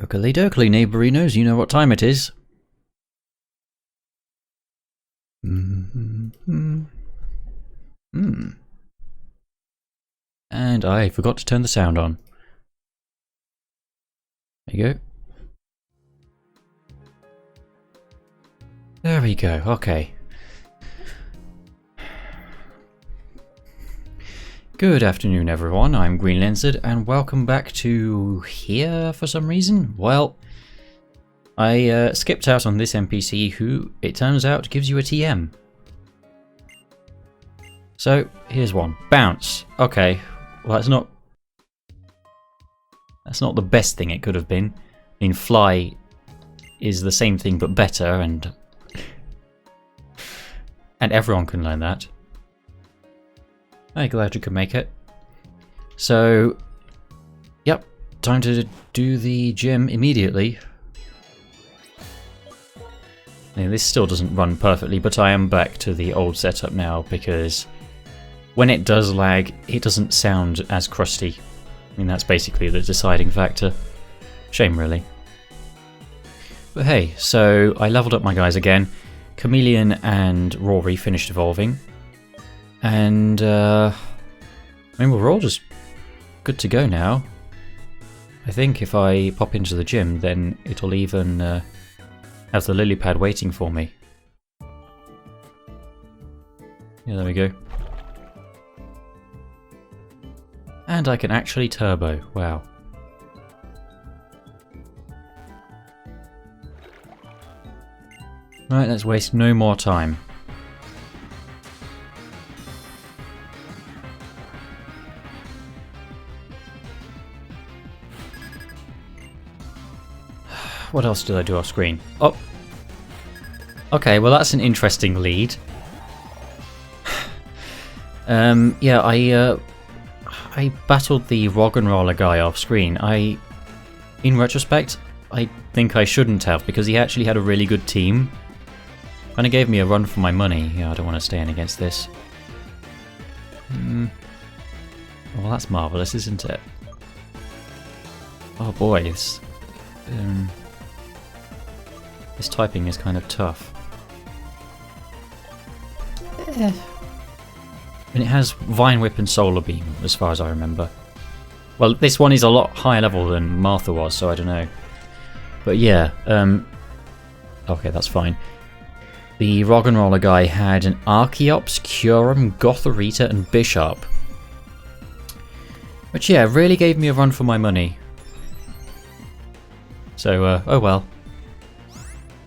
Oakley dokley, neighbourinos, you know what time it is. And I forgot to turn the sound on. There you go. There we go, okay. Good afternoon everyone, I'm Green Lensed and welcome back to here for some reason. Well, I skipped out on this NPC who, it turns out, gives you a TM. So, here's one. Bounce. Okay, well that's not the best thing it could have been. I mean, fly is the same thing but better, and everyone can learn that. I'm glad you could make it. So, yep, time to do the gym immediately. Now, this still doesn't run perfectly, but I am back to the old setup now because when it does lag, it doesn't sound as crusty. I mean, that's basically the deciding factor. Shame, really. But hey, so I leveled up my guys again. Chameleon and Rory finished evolving. And, I mean, we're all just good to go now. I think if I pop into the gym, then it'll even have the lily pad waiting for me. Yeah, there we go. And I can actually turbo. Wow. Right, let's waste no more time. What else did I do off screen? Oh! Okay, well that's an interesting lead. Yeah, I battled the Roggenroller guy off screen. In retrospect, I think I shouldn't have, because he actually had a really good team. Kinda gave me a run for my money. Yeah, I don't want to stay in against this. Well, that's marvellous, isn't it? Oh boy, this typing is kind of tough. And it has Vine Whip and Solar Beam, as far as I remember. Well, this one is a lot higher level than Martha was, so I don't know. But yeah, okay, that's fine. The Roggenroller guy had an Archeops, Curum, Gothorita, and Bishop. Which, yeah, really gave me a run for my money. So, oh well.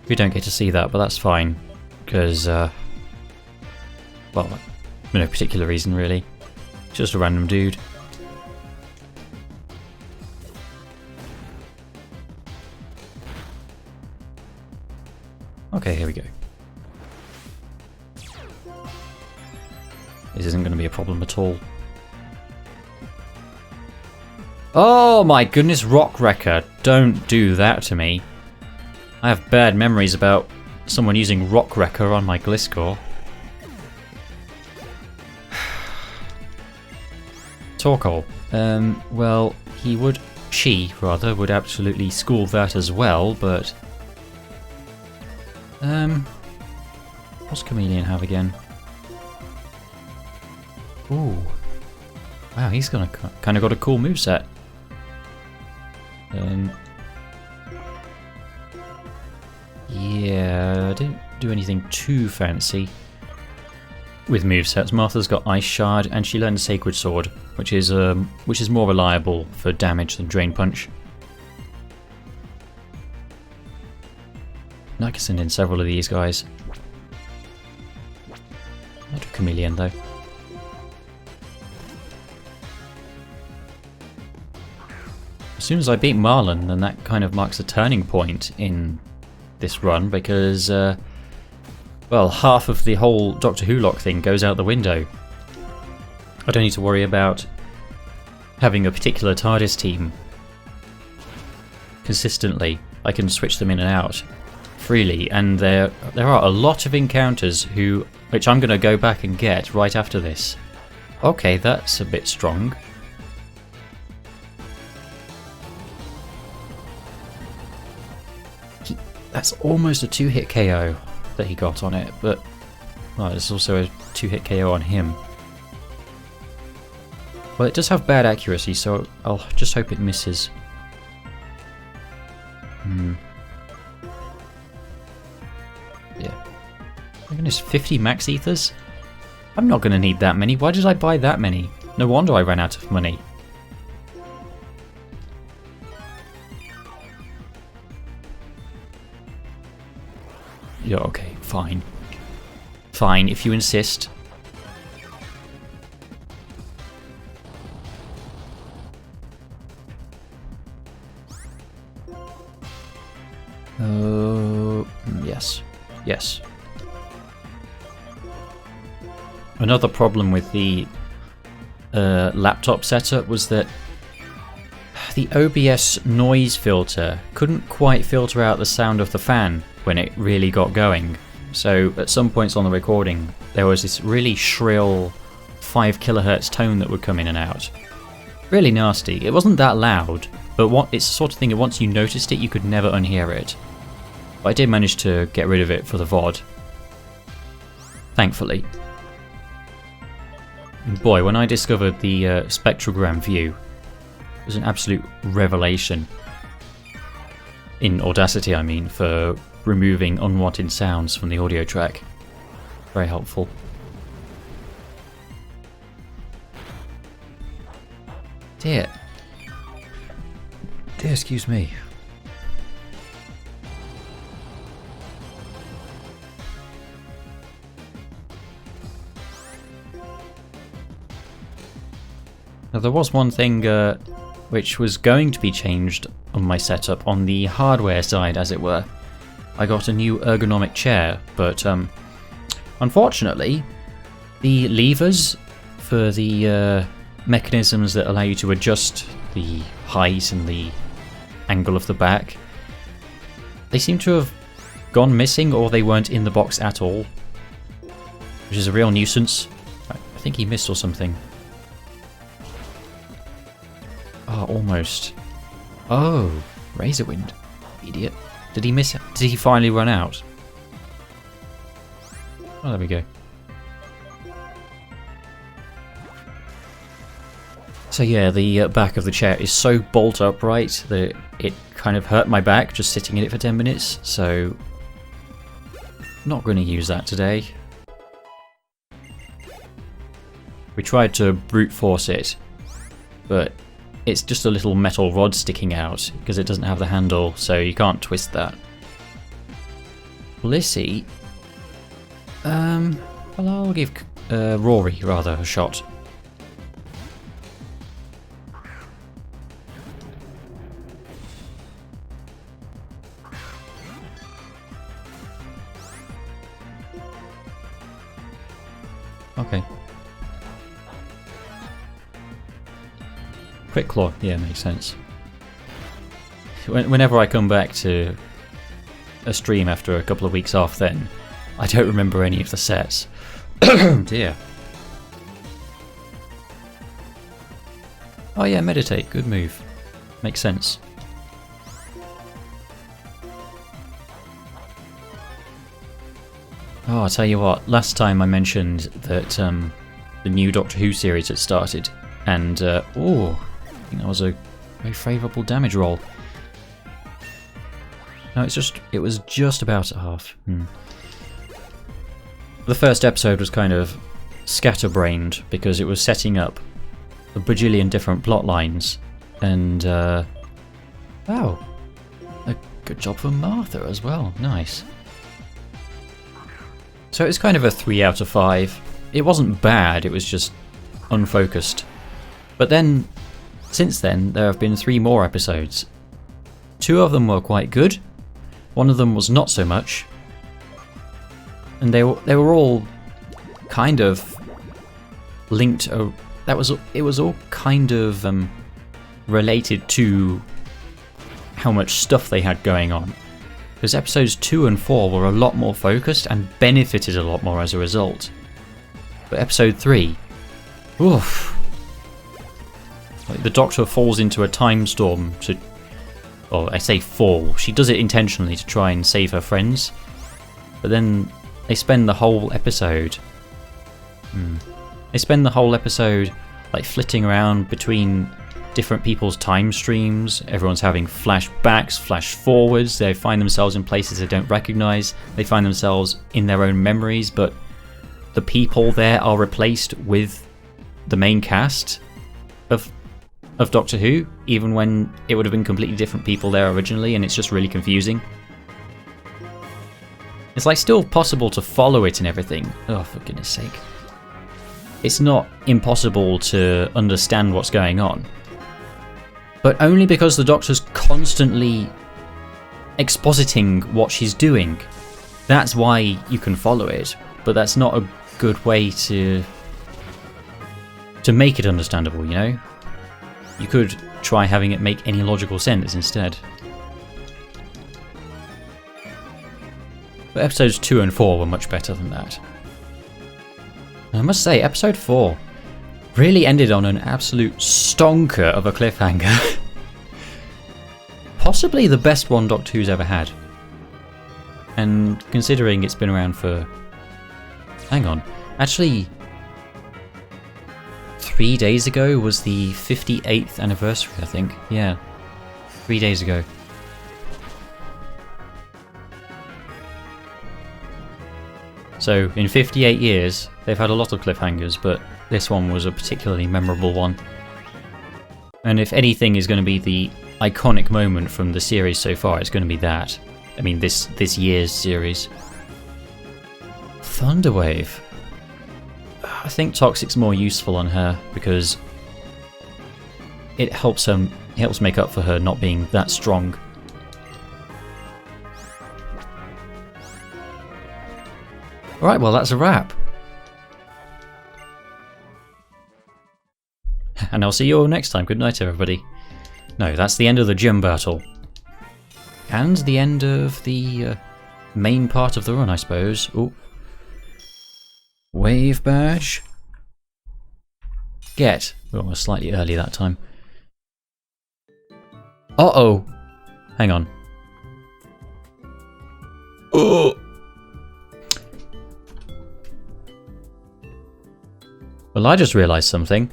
We don't get to see that, but that's fine. Because, well, for no particular reason, really. Just a random dude. Okay, here we go. This isn't going to be a problem at all. Oh my goodness, Rock Wrecker. Don't do that to me. I have bad memories about someone using Rock Wrecker on my Gliscor. Torkoal. Well, she would absolutely school that as well, but... what's Chameleon have again? Ooh. Wow, he's kind of got a cool moveset. Yeah, I didn't do anything too fancy with movesets. Martha's got Ice Shard, and she learned Sacred Sword, which is more reliable for damage than Drain Punch. And I can send in several of these guys. Not a Chameleon though. As soon as I beat Marlon, then that kind of marks a turning point in this run, because, well, half of the whole Doctor Who-locke thing goes out the window. I don't need to worry about having a particular TARDIS team consistently. I can switch them in and out freely, and there are a lot of encounters which I'm going to go back and get right after this. Okay, that's a bit strong. That's almost a 2-hit KO that he got on it, but well, there's also a 2-hit KO on him. Well, it does have bad accuracy, so I'll just hope it misses. Yeah. My goodness, 50 max ethers? I'm not going to need that many. Why did I buy that many? No wonder I ran out of money. Yeah, okay, fine. Fine, if you insist. Yes. Yes. Another problem with the laptop setup was that the OBS noise filter couldn't quite filter out the sound of the fan when it really got going. So at some points on the recording there was this really shrill 5 kilohertz tone that would come in and out. Really nasty. It wasn't that loud, but it's the sort of thing that once you noticed it you could never unhear it. But I did manage to get rid of it for the VOD. Thankfully. And boy, when I discovered the spectrogram view, it was an absolute revelation. In Audacity, I mean, for removing unwanted sounds from the audio track. Very helpful. Dear, excuse me. Now there was one thing which was going to be changed on my setup on the hardware side, as it were. I got a new ergonomic chair, but unfortunately the levers for the mechanisms that allow you to adjust the height and the angle of the back, they seem to have gone missing, or they weren't in the box at all, which is a real nuisance. I think he missed or something. Oh, almost. Oh, Razorwind. Idiot. Did he miss it? Did he finally run out? Oh, there we go. So yeah, the back of the chair is so bolt upright that it kind of hurt my back just sitting in it for 10 minutes, so not going to use that today. We tried to brute force it, but it's just a little metal rod sticking out because it doesn't have the handle, so you can't twist that. Blissey. Well, I'll give Rory rather a shot. Okay. Quick Claw, yeah, makes sense. Whenever I come back to a stream after a couple of weeks off, then I don't remember any of the sets. Dear. Oh yeah, meditate, good move. Makes sense. Oh, I'll tell you what, last time I mentioned that the new Doctor Who series had started, and oh, I think that was a very favourable damage roll. No, it was just about at half. The first episode was kind of scatterbrained because it was setting up a bajillion different plot lines, and wow, a good job for Martha as well. Nice. So it's kind of a 3 out of 5. It wasn't bad, it was just unfocused. But then, since then, there have been 3 more episodes. 2 of them were quite good, 1 of them was not so much, and they were all kind of linked. It was all kind of related to how much stuff they had going on. Because episodes 2 and 4 were a lot more focused and benefited a lot more as a result. But episode 3, oof. Like the Doctor falls into a time storm to, or I say fall, she does it intentionally to try and save her friends, but then they spend the whole episode like flitting around between different people's time streams. Everyone's having flashbacks, flash forwards, they find themselves in places they don't recognize, they find themselves in their own memories, but the people there are replaced with the main cast of Doctor Who, even when it would have been completely different people there originally, and it's just really confusing. It's like still possible to follow it and everything. Oh, for goodness sake. It's not impossible to understand what's going on, but only because the Doctor's constantly expositing what she's doing. That's why you can follow it, but that's not a good way to make it understandable, you know? You could try having it make any logical sense instead. But episodes 2 and 4 were much better than that. And I must say, episode 4 really ended on an absolute stonker of a cliffhanger. Possibly the best one Doctor Who's ever had. And considering it's been around for... Hang on. Actually, 3 days ago was the 58th anniversary, I think. Yeah. 3 days ago. So, in 58 years, they've had a lot of cliffhangers, but this one was a particularly memorable one. And if anything is going to be the iconic moment from the series so far, it's going to be that. I mean, this year's series. Thunderwave. I think Toxic's more useful on her because it helps make up for her not being that strong. Alright, well that's a wrap. And I'll see you all next time. Good night, everybody. No, that's the end of the gym battle. And the end of the main part of the run, I suppose. Ooh. Wave badge. Get. Oh, I was slightly early that time. Uh-oh. Hang on. Oh. Well, I just realised something.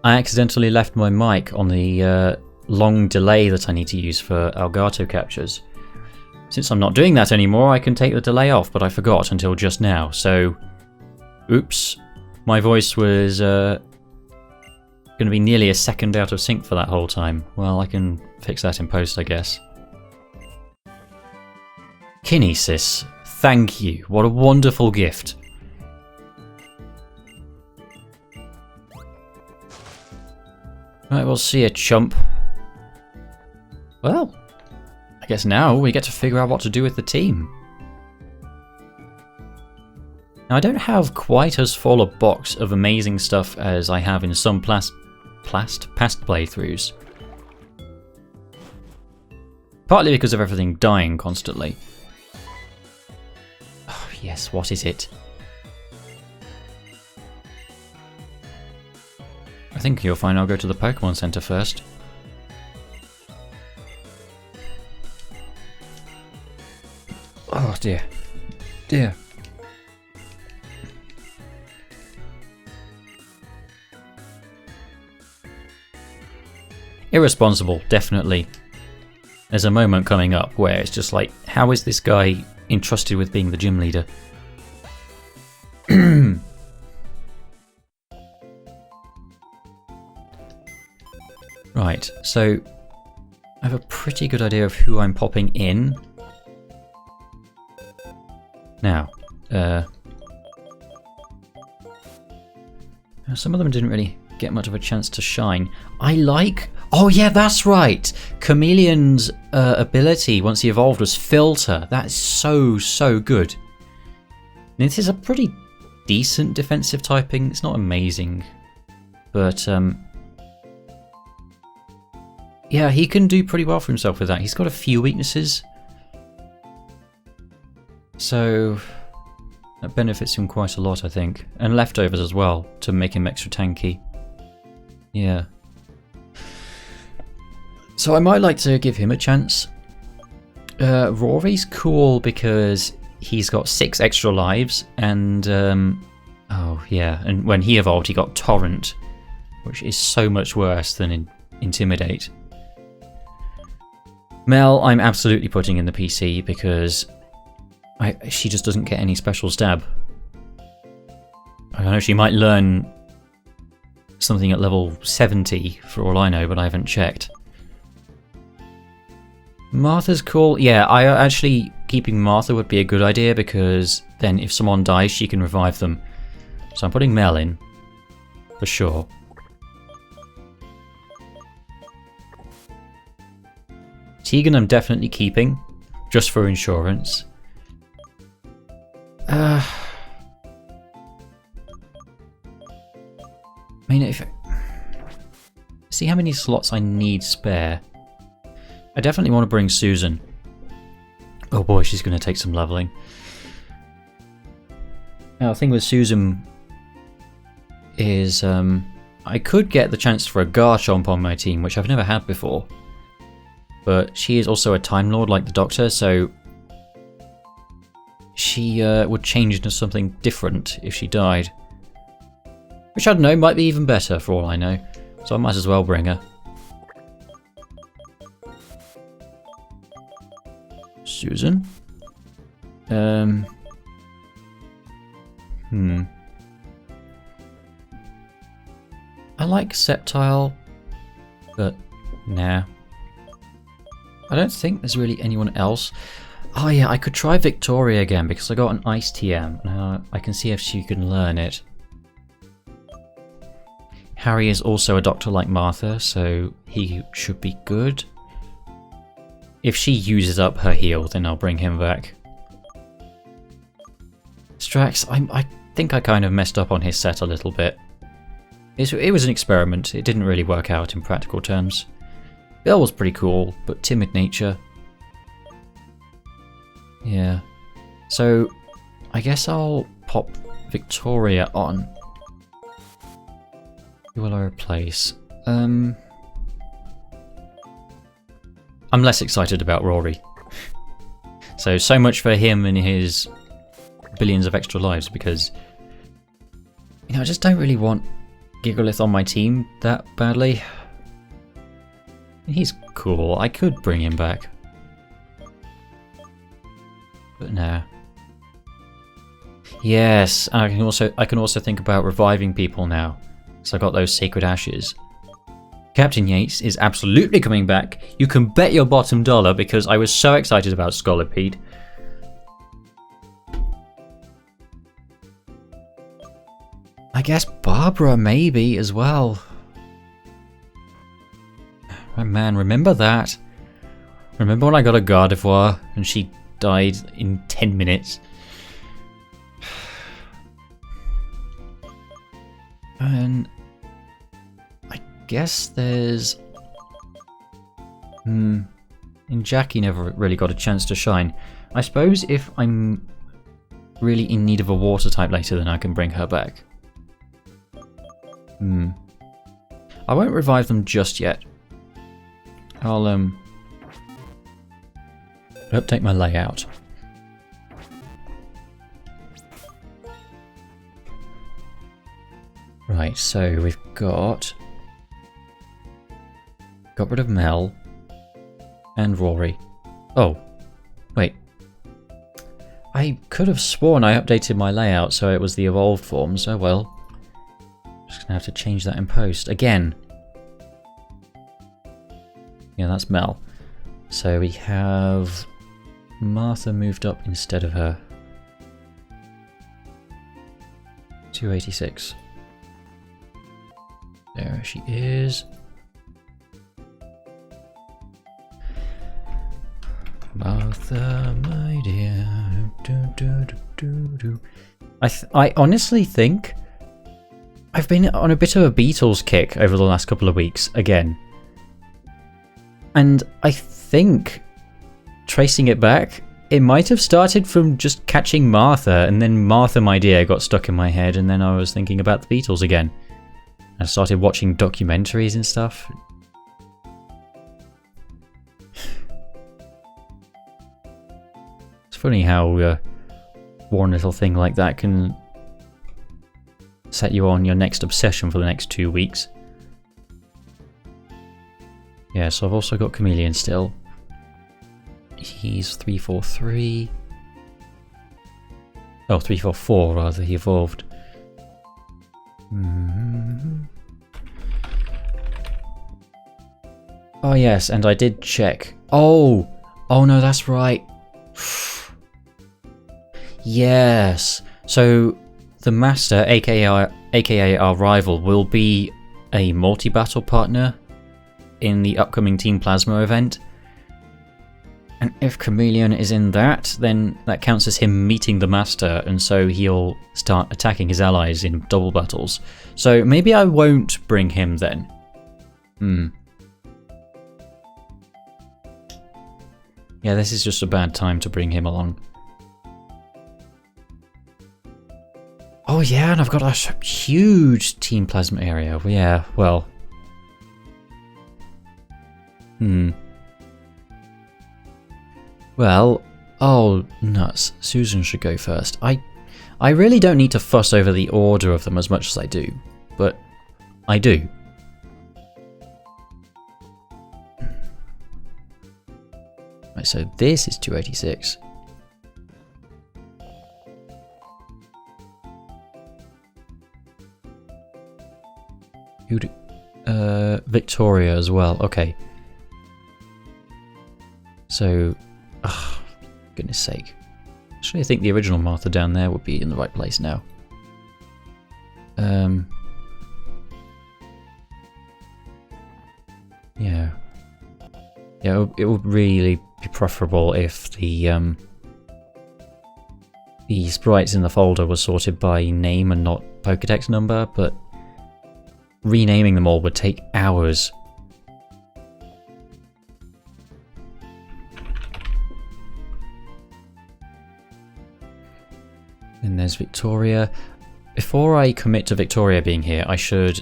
I accidentally left my mic on the long delay that I need to use for Elgato captures. Since I'm not doing that anymore, I can take the delay off, but I forgot until just now, so... Oops. My voice was going to be nearly a second out of sync for that whole time. Well, I can fix that in post, I guess. Kinesis. Thank you. What a wonderful gift. Right, we'll see you, chump. Well, I guess now we get to figure out what to do with the team. Now, I don't have quite as full a box of amazing stuff as I have in some past playthroughs. Partly because of everything dying constantly. Oh, yes, what is it? I think you'll find I'll go to the Pokémon Center first. Oh dear. Dear. Irresponsible, definitely. There's a moment coming up where it's just like, how is this guy entrusted with being the gym leader? Right, so I have a pretty good idea of who I'm popping in. Now, some of them didn't really get much of a chance to shine. I like... Oh yeah, that's right! Chameleon's ability, once he evolved, was Filter. That's so good. And this is a pretty decent defensive typing. It's not amazing. But, yeah, he can do pretty well for himself with that. He's got a few weaknesses. So that benefits him quite a lot, I think. And leftovers as well, to make him extra tanky. Yeah. So I might like to give him a chance. Rory's cool because he's got 6 extra lives, and oh yeah, and when he evolved he got Torrent, which is so much worse than Intimidate. Mel, I'm absolutely putting in the PC because she just doesn't get any special stab. I don't know, she might learn something at level 70 for all I know, but I haven't checked. Martha's cool. Yeah, actually keeping Martha would be a good idea because then if someone dies, she can revive them. So I'm putting Mel in, for sure. Tegan I'm definitely keeping, just for insurance. I mean, if see how many slots I need spare. I definitely want to bring Susan. Oh boy, she's going to take some leveling. Now, the thing with Susan is I could get the chance for a Garchomp on my team, which I've never had before. But she is also a Time Lord like the Doctor, so she would change into something different if she died. Which I don't know, might be even better for all I know. So I might as well bring her. Susan? I like Sceptile, but nah. I don't think there's really anyone else. Oh yeah, I could try Victoria again because I got an Ice TM. Now I can see if she can learn it. Harry is also a doctor like Martha, so he should be good. If she uses up her heal, then I'll bring him back. Strax, I think I kind of messed up on his set a little bit. It was an experiment, it didn't really work out in practical terms. Bill was pretty cool, but timid nature. Yeah. So, I guess I'll pop Victoria on. Who will I replace? I'm less excited about Rory. So much for him and his billions of extra lives, because you know, I just don't really want Gigalith on my team that badly. He's cool, I could bring him back. But nah. Yes, I can also think about reviving people now. So I got those Sacred Ashes. Captain Yates is absolutely coming back. You can bet your bottom dollar because I was so excited about Scolipede. I guess Barbara maybe as well. Oh man, remember that? Remember when I got a Gardevoir and she died in 10 minutes? And I guess there's... and Jackie never really got a chance to shine. I suppose if I'm really in need of a water type later, then I can bring her back. I won't revive them just yet. I'll update my layout. Right, so we've got rid of Mel and Rory. Oh, wait. I could have sworn I updated my layout so it was the evolved forms. Oh well. Just gonna have to change that in post again. Yeah, that's Mel. So we have Martha moved up instead of her. 286. There she is. Martha, my dear. I honestly think I've been on a bit of a Beatles kick over the last couple of weeks again. And I think, tracing it back, it might have started from just catching Martha, and then Martha, my dear, got stuck in my head, and then I was thinking about the Beatles again. I started watching documentaries and stuff. funny how one little thing like that can set you on your next obsession for the next 2 weeks. Yeah, so I've also got Chameleon still. He's 343. Oh, 344 rather, he evolved. Oh yes, and I did check. Oh no, that's right. Yes. So the Master, aka our rival, will be a multi-battle partner in the upcoming Team Plasma event. And if Chameleon is in that, then that counts as him meeting the Master, and so he'll start attacking his allies in double battles. So maybe I won't bring him then. Yeah, this is just a bad time to bring him along. Oh yeah, and I've got a huge Team Plasma area. Yeah, well. Well, oh nuts. Susan should go first. I really don't need to fuss over the order of them as much as I do, but I do. Right, so this is 286. Victoria as well. Okay. So, goodness sake. Actually, I think the original Martha down there would be in the right place now. Yeah. Yeah, it would really be preferable if the sprites in the folder were sorted by name and not Pokédex number, but renaming them all would take hours. And there's Victoria. Before I commit to Victoria being here, I should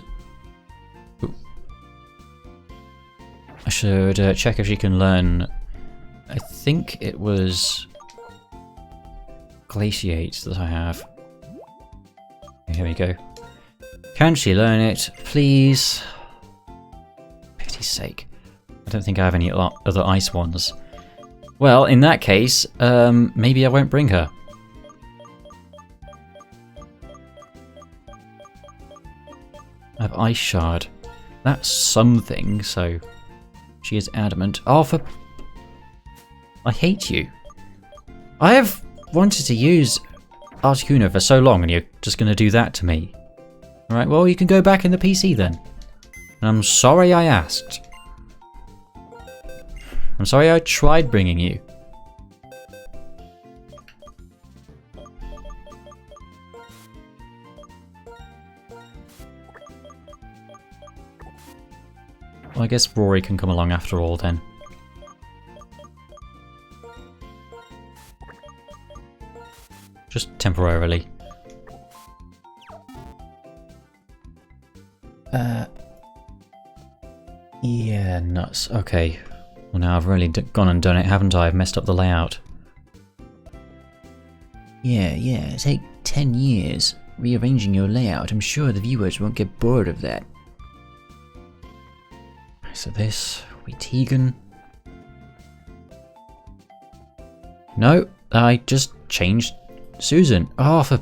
check if she can learn. I think it was Glaciate that I have. Here we go. Can she learn it, please? Pity's sake. I don't think I have any other ice ones. Well, in that case, maybe I won't bring her. I have Ice Shard. That's something, so she is adamant. Oh, for... I hate you. I have wanted to use Articuno for so long, and you're just going to do that to me. Alright, well, you can go back in the PC then. And I'm sorry I asked. I'm sorry I tried bringing you. Well, I guess Rory can come along after all then. Just temporarily. Yeah, nuts. Okay. Well, now I've really gone and done it, haven't I? I've messed up the layout. Yeah, take 10 years rearranging your layout. I'm sure the viewers won't get bored of that. So this will be Tegan. No, I just changed Susan. Oh, for...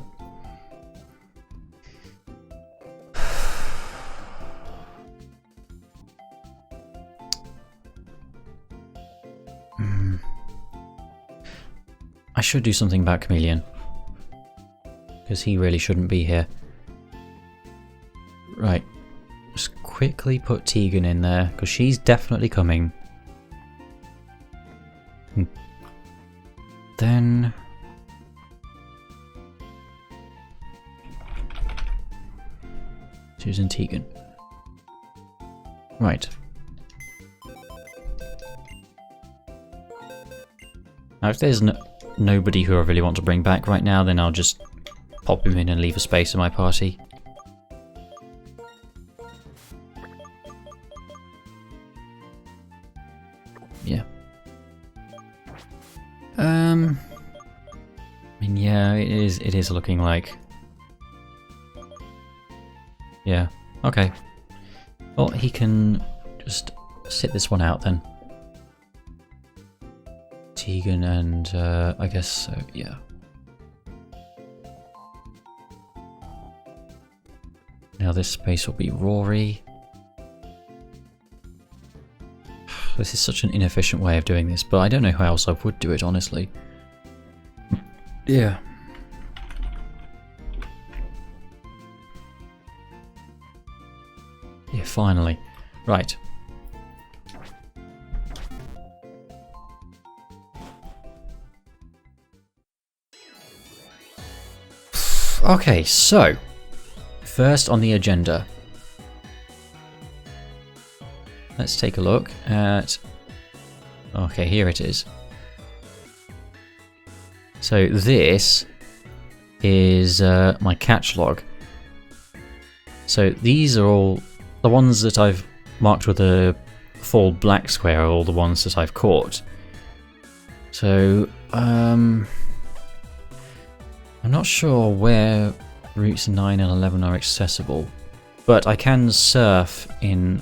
I should do something about Chameleon. Because he really shouldn't be here. Right. Just quickly put Tegan in there, because she's definitely coming. Then... Susan Tegan. Right. Now if there's nobody who I really want to bring back right now, then I'll just pop him in and leave a space in my party. Yeah. mean, yeah, it is looking like... Yeah, okay. Well, he can just sit this one out then. Tegan and, I guess, yeah. Now this space will be Rory. This is such an inefficient way of doing this, but I don't know how else I would do it, honestly. Yeah. Yeah, finally. Right. Okay, so first on the agenda, let's take a look at... Okay, here it is. So this is my catch log. So these are all the ones that I've marked with a full black square, are all the ones that I've caught. So I'm not sure where routes 9 and 11 are accessible, but I can surf in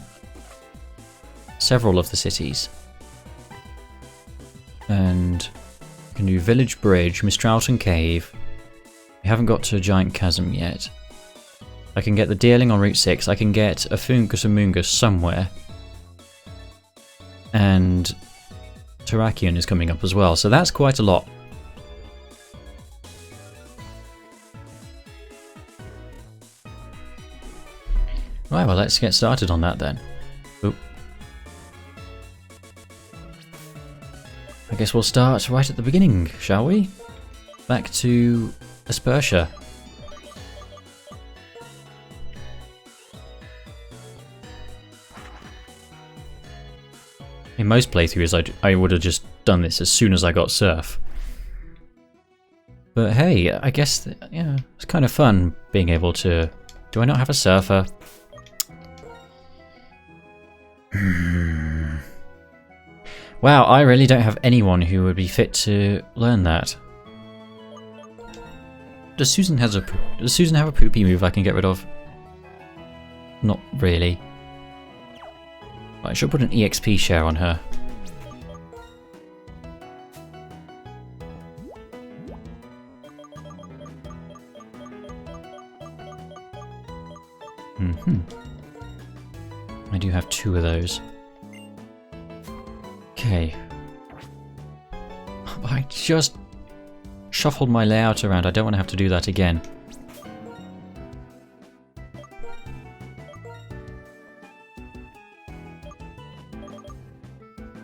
several of the cities. And I can do Village Bridge, Mistralton Cave. We haven't got to Giant Chasm yet. I can get the Deerling on Route 6. I can get a Fungus Amoongus somewhere. And Terrakion is coming up as well, so that's quite a lot. Right, well, let's get started on that then. Oop. I guess we'll start right at the beginning, shall we? Back to Aspertia. In most playthroughs, I would have just done this as soon as I got surf. But hey, I guess, yeah, it's kind of fun being able to... Do I not have a surfer? Wow, I really don't have anyone who would be fit to learn that. Does Susan have a poopy move I can get rid of? Not really. I should put an EXP share on her. I do have 2 of those. Okay. I just shuffled my layout around. I don't want to have to do that again.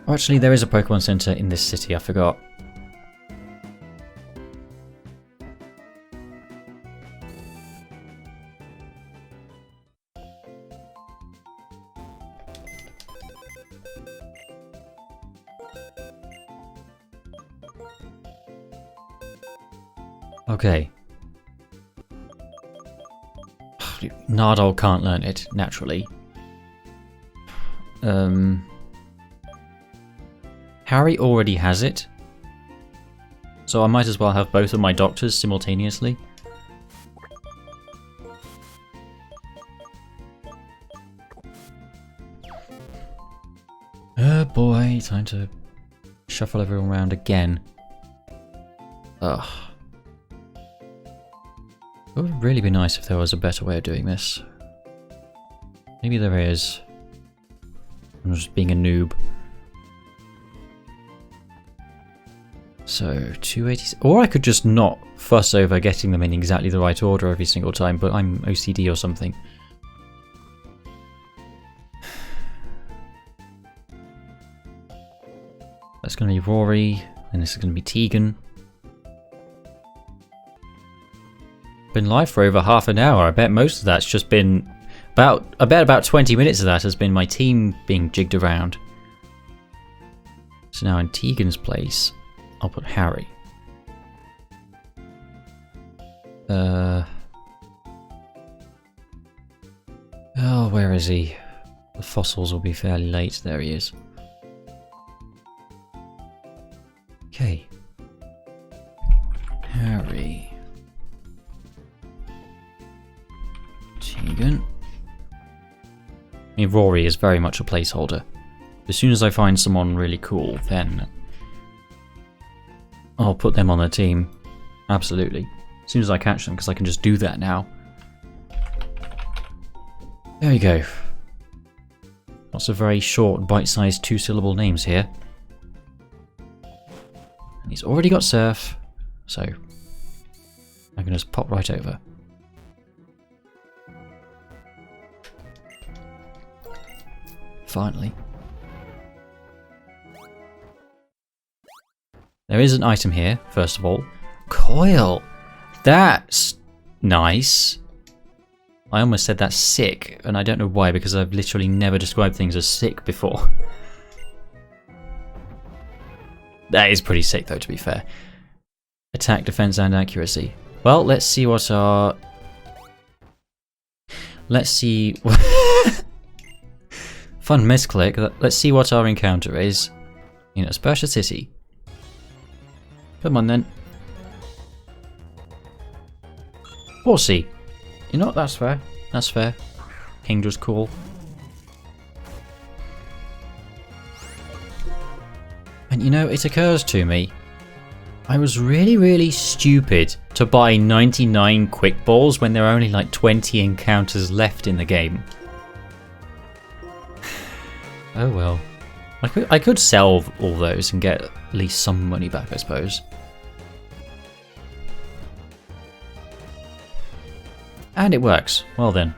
Oh, actually, there is a Pokemon Center in this city. I forgot. Okay. Nardole can't learn it, naturally. Harry already has it. So I might as well have both of my doctors simultaneously. Oh boy, time to shuffle everyone around again. Ugh. It would really be nice if there was a better way of doing this. Maybe there is. I'm just being a noob. So, 280... Or I could just not fuss over getting them in exactly the right order every single time, but I'm OCD or something. That's going to be Rory, and this is going to be Tegan. Been live for over half an hour. I bet most of that's just been about 20 minutes of that has been my team being jigged around. So now in Tegan's place, I'll put Harry. Oh, where is he? The fossils will be fairly late. There he is. Okay. Harry. Tegan. I mean, Rory is very much a placeholder. As soon as I find someone really cool, then I'll put them on the team. Absolutely. As soon as I catch them, because I can just do that now. There you go. Lots of very short, bite-sized, two-syllable names here. And he's already got Surf, so I can just pop right over. Finally. There is an item here, first of all. Coil! That's nice. I almost said that's sick, and I don't know why, because I've literally never described things as sick before. That is pretty sick though, to be fair. Attack, defense, and accuracy. Well, let's see what our... Let's see... Fun misclick. Let's see what our encounter is. In Aspersia City. Come on then. Horsey. You know what, that's fair. That's fair. Kindra's cool. And you know, it occurs to me, I was really stupid to buy 99 quick balls when there are only like 20 encounters left in the game. Oh well. I could sell all those and get at least some money back, I suppose. And it works. Well then.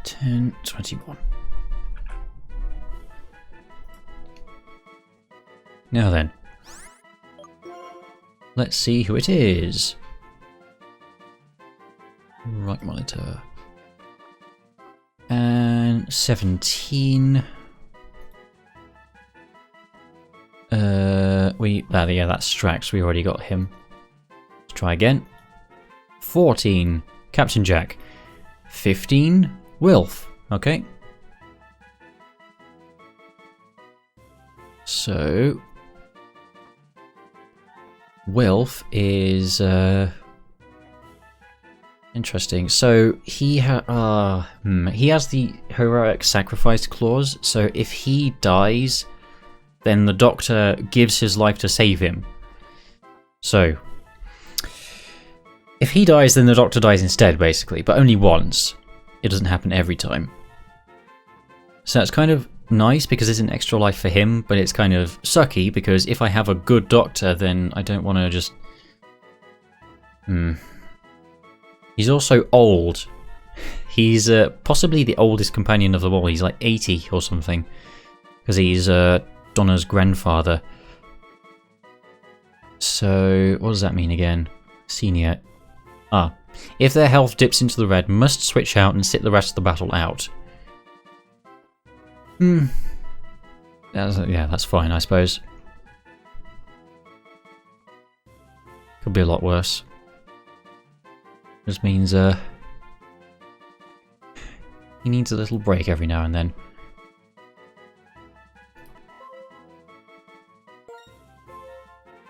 $10.21. Now then. Let's see who it is. Right monitor. And 17. Yeah, that's Strax. We already got him. Let's try again. 14. Captain Jack. 15. Wilf. Okay. So Wilf is interesting. So he has the heroic sacrifice clause. So if he dies, then the Doctor gives his life to save him. So if he dies, then the Doctor dies instead, basically, but only once. It doesn't happen every time. So that's kind of nice because it's an extra life for him, but it's kind of sucky because if I have a good Doctor, then I don't want to just... He's also old. He's possibly the oldest companion of them all. He's like 80 or something. Because he's Donna's grandfather. So, what does that mean again? Senior. Ah. If their health dips into the red, must switch out and sit the rest of the battle out. Yeah, that's fine, I suppose. Could be a lot worse. Just means, he needs a little break every now and then.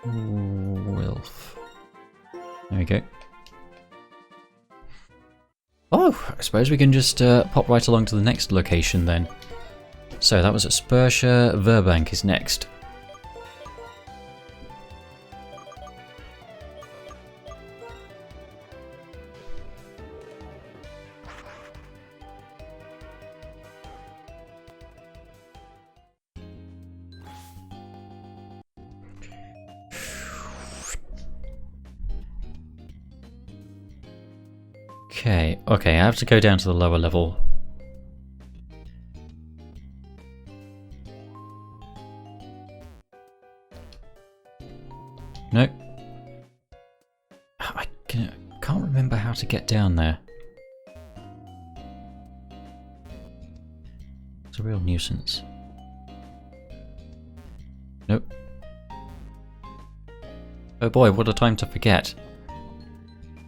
Wilf. There we go. Oh, I suppose we can just pop right along to the next location then. So that was at Spursha. Verbank is next. Okay, I have to go down to the lower level. Nope. I can't remember how to get down there. It's a real nuisance. Nope. Oh boy, what a time to forget.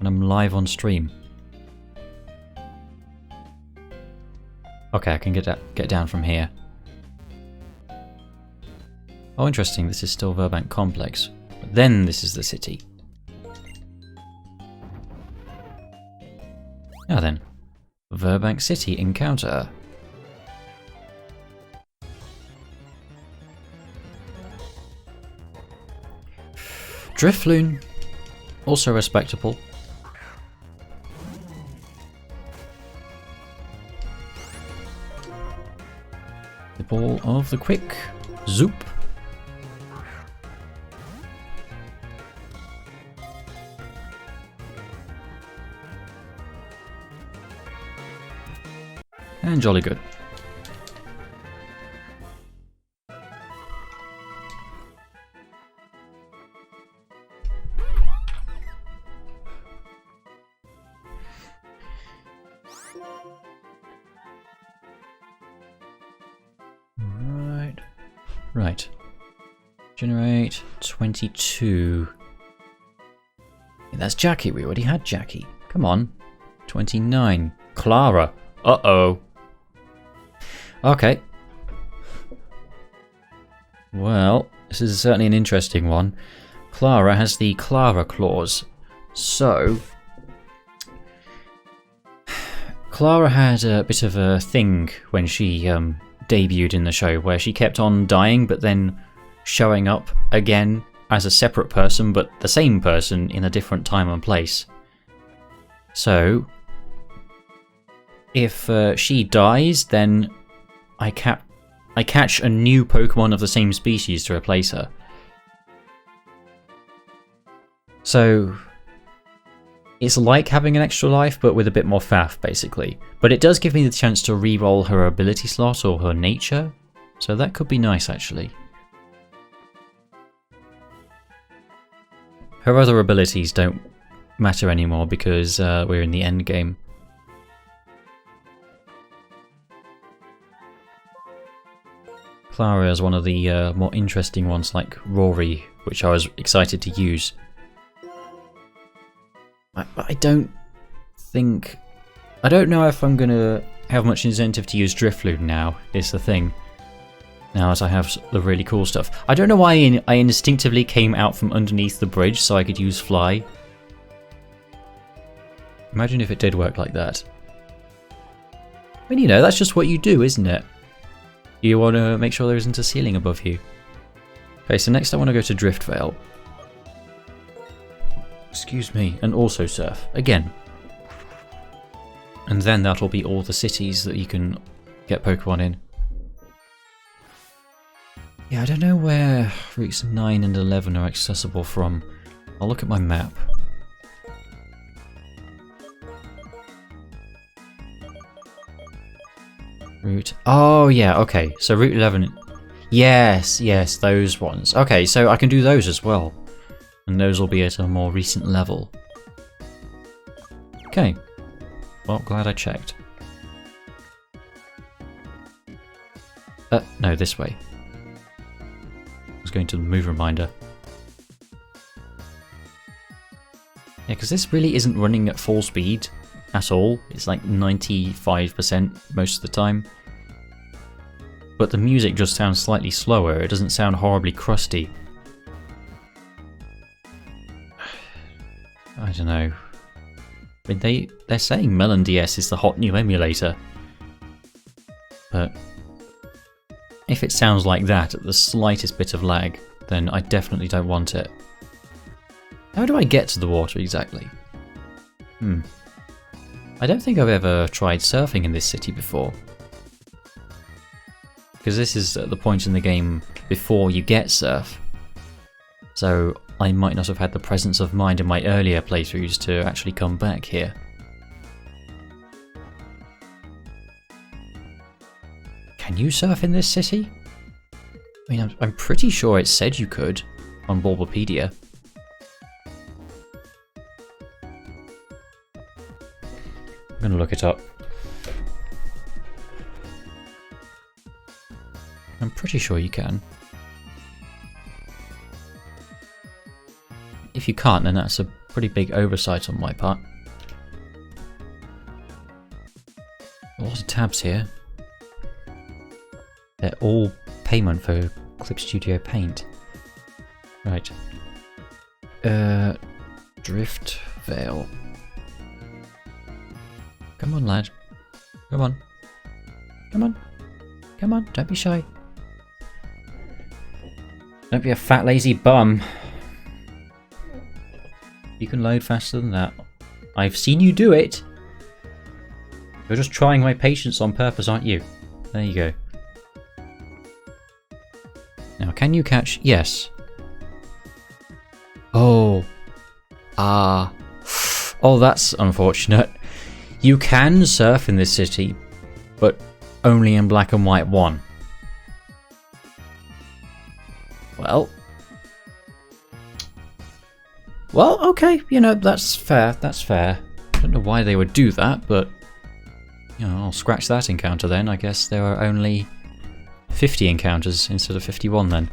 And I'm live on stream. Okay, I can get down from here. Oh, interesting. This is still Verbank Complex. But then this is the city. Now then, Verbank City encounter. Drifloon, also respectable. The ball of the quick. Zoop. And jolly good. Right. Generate 22. Yeah, that's Jackie. We already had Jackie. Come on. 29. Clara. Uh-oh. Okay. Well, this is certainly an interesting one. Clara has the Clara clause. So, Clara had a bit of a thing when she debuted in the show where she kept on dying but then showing up again as a separate person but the same person in a different time and place. So, if she dies, then I catch a new Pokemon of the same species to replace her. So, it's like having an extra life, but with a bit more faff, basically. But it does give me the chance to re-roll her ability slot or her nature, so that could be nice, actually. Her other abilities don't matter anymore because we're in the end game. Clara is one of the more interesting ones, like Rory, which I was excited to use. I don't know if I'm gonna have much incentive to use Drifloon now, is the thing. Now as I have the really cool stuff. I don't know why I instinctively came out from underneath the bridge so I could use Fly. Imagine if it did work like that. I mean, you know, that's just what you do, isn't it? You want to make sure there isn't a ceiling above you. Okay, so next I want to go to Driftvale. Excuse me, and also Surf, again. And then that'll be all the cities that you can get Pokemon in. Yeah, I don't know where routes 9 and 11 are accessible from. I'll look at my map. Route... Oh, yeah, okay. So Route 11... Yes, those ones. Okay, so I can do those as well. And those will be at a more recent level. Okay. Well, glad I checked. No, this way. I was going to the move reminder. Yeah, because this really isn't running at full speed at all. It's like 95% most of the time. But the music just sounds slightly slower. It doesn't sound horribly crusty. I don't know. I mean, they're saying Melon DS is the hot new emulator. But if it sounds like that at the slightest bit of lag, then I definitely don't want it. How do I get to the water exactly? I don't think I've ever tried surfing in this city before. Because this is at the point in the game before you get surf. So I might not have had the presence of mind in my earlier playthroughs to actually come back here. Can you surf in this city? I mean, I'm pretty sure it said you could on Bulbapedia. I'm gonna look it up. I'm pretty sure you can. If you can't, then that's a pretty big oversight on my part. A lot of tabs here. They're all payment for Clip Studio Paint. Right. Drift Veil. Come on, lad. Come on. Come on. Come on, don't be shy. Don't be a fat lazy bum. You can load faster than that. I've seen you do it. You're just trying my patience on purpose, aren't you? There you go. Now, can you catch? Yes. Oh. Ah. Oh, that's unfortunate. You can surf in this city, but only in black and white 1. Well, okay, you know, that's fair, that's fair. I don't know why they would do that, but, you know, I'll scratch that encounter then. I guess there are only 50 encounters instead of 51 then.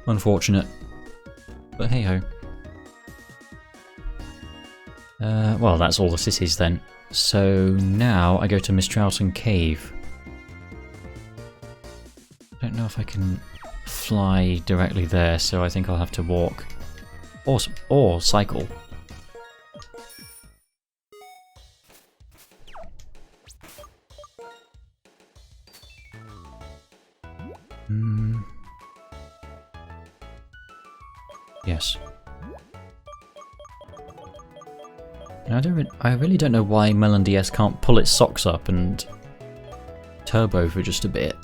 Unfortunate. But hey ho. Well, that's all the cities then. So now I go to Mistralton Cave. I don't know if I can fly directly there, so I think I'll have to walk. Or cycle. Yes. I really don't know why Melon DS can't pull its socks up and turbo for just a bit.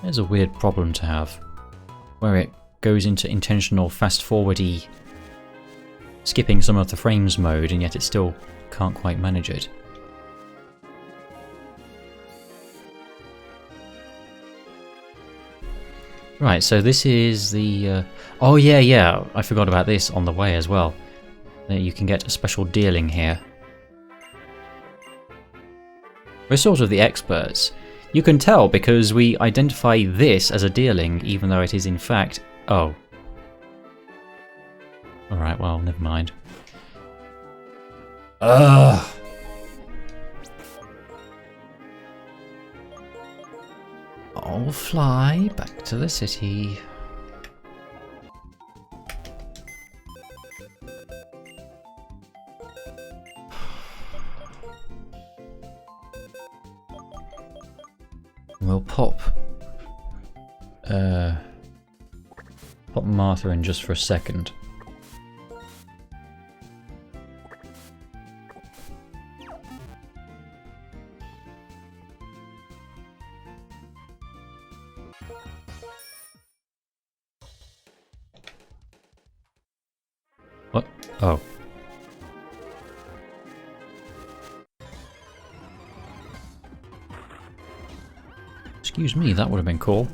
There's a weird problem to have, where it goes into intentional fast-forward-y, skipping some of the frames mode, and yet it still can't quite manage it. Right, so this is the... oh yeah, I forgot about this on the way as well. You can get a special dealing here. We're sort of the experts. You can tell because we identify this as a dealing, even though it is in fact... Oh. Alright, well, never mind. Ugh! I'll fly back to the city. We'll pop Martha in just for a second. What? Oh. Excuse me, that would have been cool.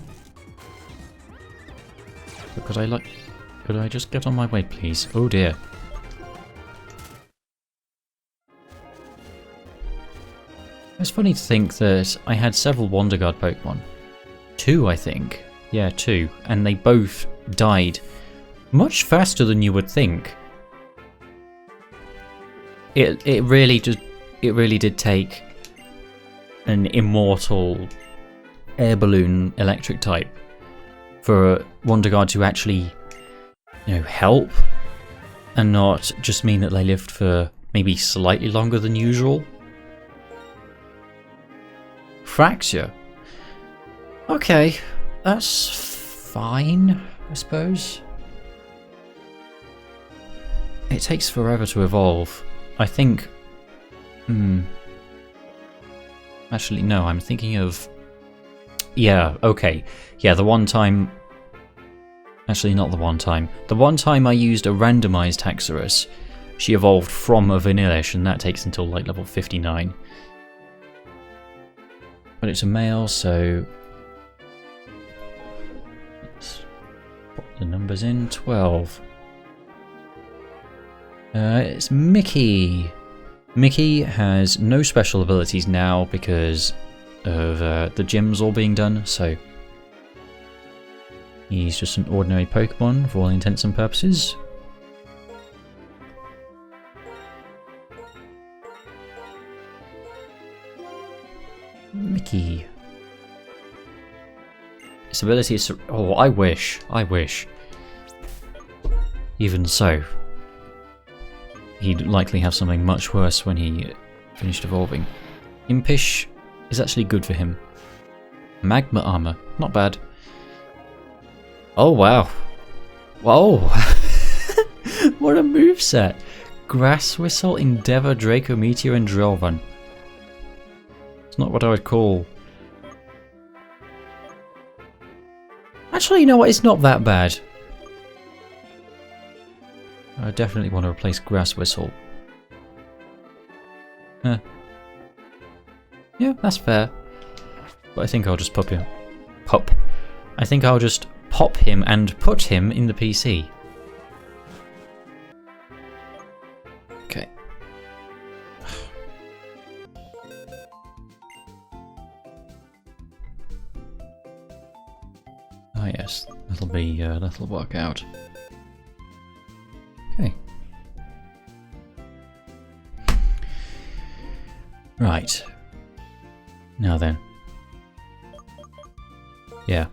But could I just get on my way, please? Oh dear. It's funny to think that I had several Wonder Guard Pokemon. 2, I think. Yeah, 2. And they both died much faster than you would think. It really did take an immortal air balloon electric type for Wonder Guard to actually, you know, help and not just mean that they lived for maybe slightly longer than usual. Fracture. Okay, that's fine, I suppose. It takes forever to evolve. I think... Actually, no, I'm thinking of... Yeah, okay. Yeah, the one time... Actually, not the one time. The one time I used a randomized Haxorus, she evolved from a Vanillish, and that takes until like level 59. But it's a male, so... Let's put the numbers in. 12. It's Mickey. Mickey has no special abilities now because of the gyms all being done, so he's just an ordinary Pokemon for all intents and purposes. Mickey. His ability is... Oh, I wish. Even so, he'd likely have something much worse when he finished evolving. Impish is actually good for him. Magma armor, not bad. Oh wow. Whoa. What a moveset. Grass Whistle, Endeavor, Draco Meteor and Drill Run. It's not what I would call... Actually, you know what? It's not that bad. I definitely want to replace Grass Whistle. Huh. Yeah, that's fair. But I think I'll just I think I'll just pop him and put him in the PC. Okay. Oh yes, that'll work out. Okay. Right. Now then. Yeah.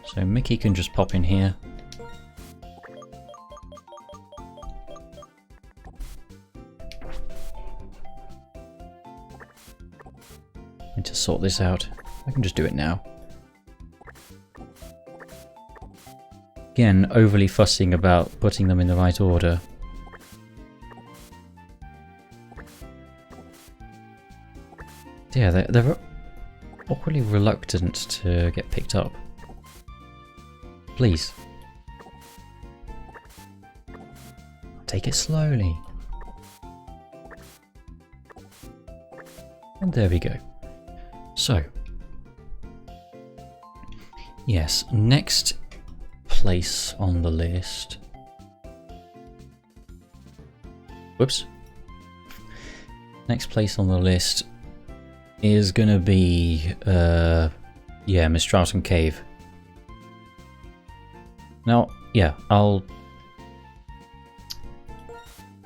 So Mickey can just pop in here. Need to sort this out. I can just do it now. Again, overly fussing about putting them in the right order. Yeah, they're awkwardly reluctant to get picked up. Please. Take it slowly. And there we go. So. Yes, next place on the list. Whoops. Next place on the list is gonna be, yeah, Mistralton Cave. Now, yeah, I'll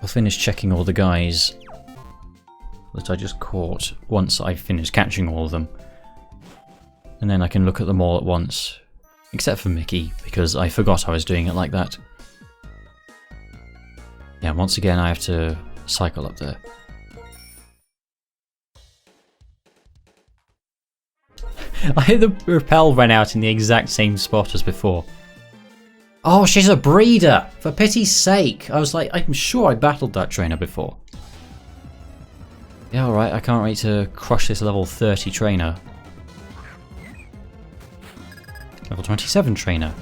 finish checking all the guys that I just caught once I finish catching all of them. And then I can look at them all at once. Except for Mickey, because I forgot I was doing it like that. Yeah, once again I have to cycle up there. The repel ran out in the exact same spot as before. Oh, she's a breeder! For pity's sake! I was like, I'm sure I battled that trainer before. Yeah, alright, I can't wait to crush this level 30 trainer. Level 27 trainer.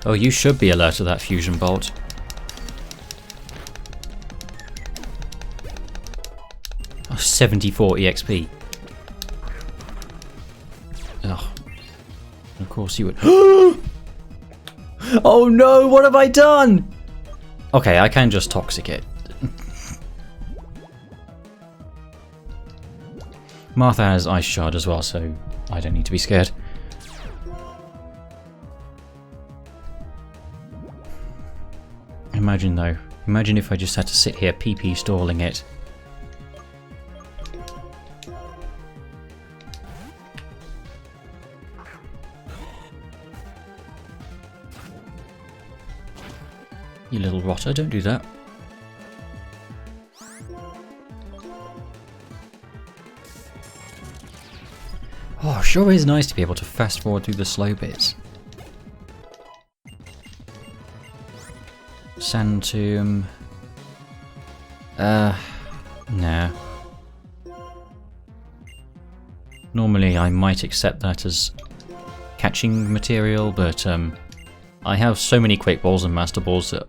Oh, you should be alert to that fusion bolt. Oh, 74 EXP. Ugh. Of course you would. Oh no, what have I done? Okay, I can just toxic it. Martha has Ice Shard as well, so I don't need to be scared. Imagine though, imagine if I just had to sit here PP stalling it. You little rotter, don't do that. Oh, sure is nice to be able to fast forward through the slow bits. Sand tomb. Nah. Normally I might accept that as catching material, but I have so many quick balls and master balls that...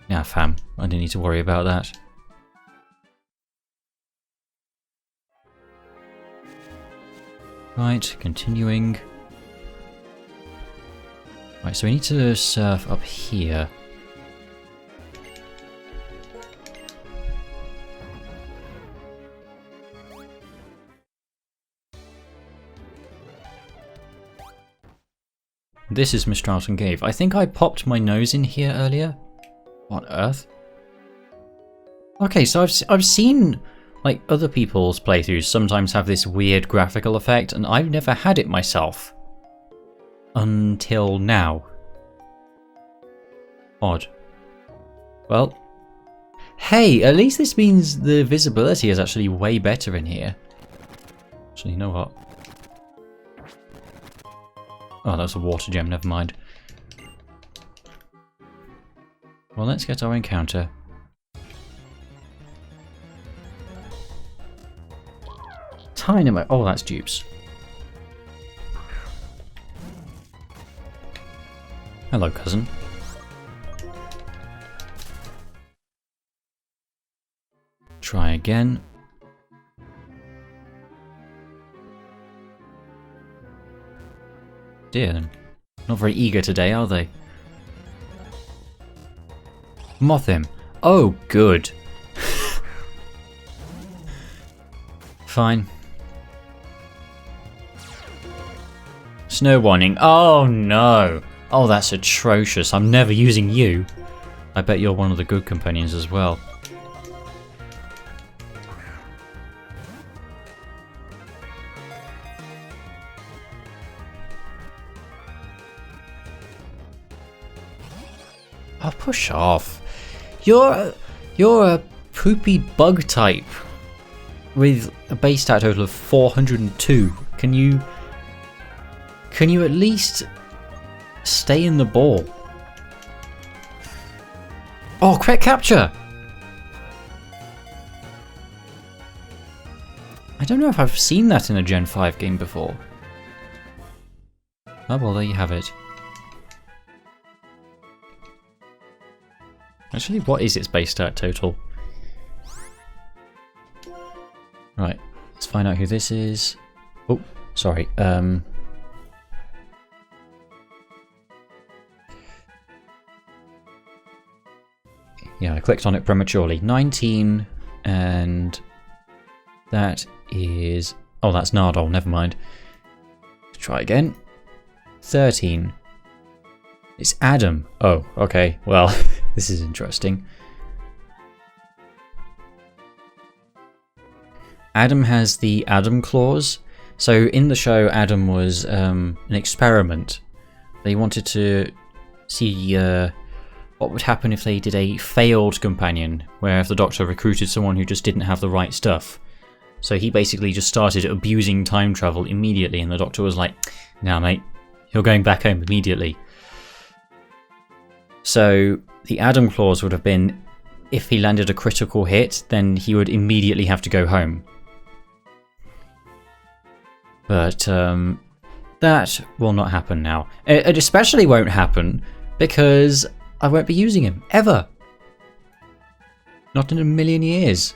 Yeah, fam, I don't need to worry about that. Right, continuing. Right, so we need to surf up here. This is Mistralton Cave. I think I popped my nose in here earlier. What on earth? Okay, so I've seen like other people's playthroughs sometimes have this weird graphical effect, and I've never had it myself. Until now. Odd. Well, hey, at least this means the visibility is actually way better in here. Actually, you know what? Oh, that's a water gem, never mind. Well, let's get our encounter. Dynamite. Oh, that's dupes. Hello, cousin. Try again. Dear, not very eager today, are they? Moth him. Oh, good. Fine. Snow warning. Oh no. Oh, that's atrocious. I'm never using you. I bet you're one of the good companions as well. Oh, push off. You're a poopy bug type with a base stat total of 402. Can you at least stay in the ball? Oh, crit capture! I don't know if I've seen that in a Gen 5 game before. Oh well, there you have it. Actually, what is its base stat total? Right, let's find out who this is. Oh, sorry. Yeah, I clicked on it prematurely. 19, and that is... Oh, that's Nardole, never mind. Let's try again. 13. It's Adam. Oh, okay, well, this is interesting. Adam has the Adam clause. So in the show, Adam was an experiment. They wanted to see what would happen if they did a failed companion, where if the Doctor recruited someone who just didn't have the right stuff. So he basically just started abusing time travel immediately, and the Doctor was like, "Nah, mate, you're going back home immediately." So the Adam clause would have been, if he landed a critical hit, then he would immediately have to go home. But that will not happen now. It especially won't happen because I won't be using him, ever. Not in a million years.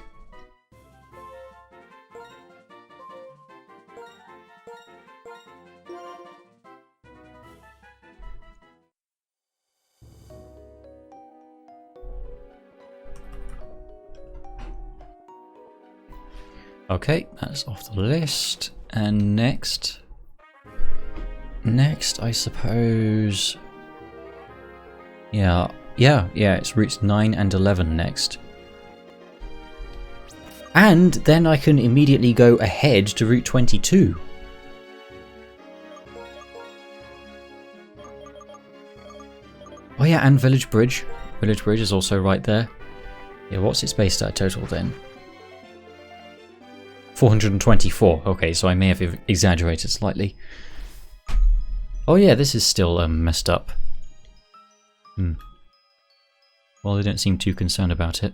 Okay, that's off the list. And next, I suppose... Yeah, it's routes 9 and 11 next. And then I can immediately go ahead to route 22. Oh yeah, and Village Bridge. Village Bridge is also right there. Yeah, what's its base stat total then? 424. Okay, so I may have exaggerated slightly. Oh yeah, this is still messed up. Well, they don't seem too concerned about it.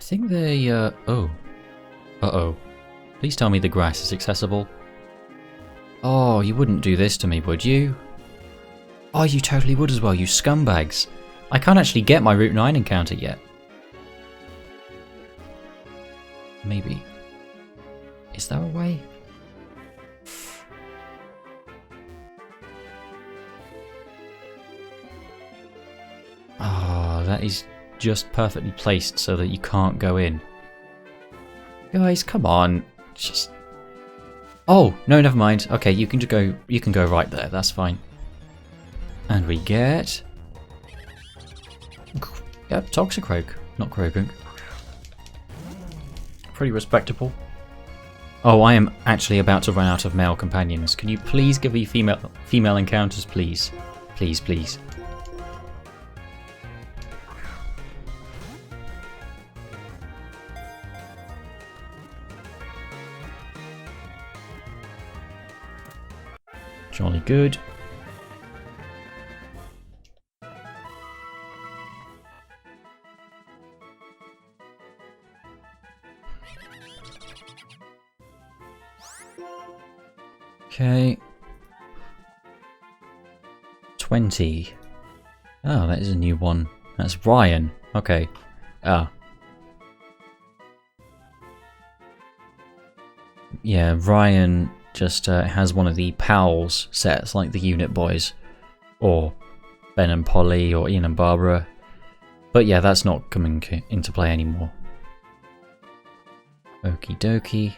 I think they, oh. Uh-oh. Please tell me the grass is accessible. Oh, you wouldn't do this to me, would you? Oh, you totally would as well, you scumbags. I can't actually get my Route 9 encounter yet. Maybe. Is there a way? Ah, that is just perfectly placed so that you can't go in. Guys, come on. Just... Oh, no, never mind. Okay, you can go right there, that's fine. And we get... Yep, Toxicroak, not Croagunk. Pretty respectable. Oh, I am actually about to run out of male companions. Can you please give me female encounters, please? Please, please. Jolly good. Okay. 20. Oh, that is a new one. That's Ryan. Okay. Ah. Yeah, Ryan just has one of the pals sets, like the Unit Boys. Or Ben and Polly, or Ian and Barbara. But yeah, that's not coming into play anymore. Okie dokie.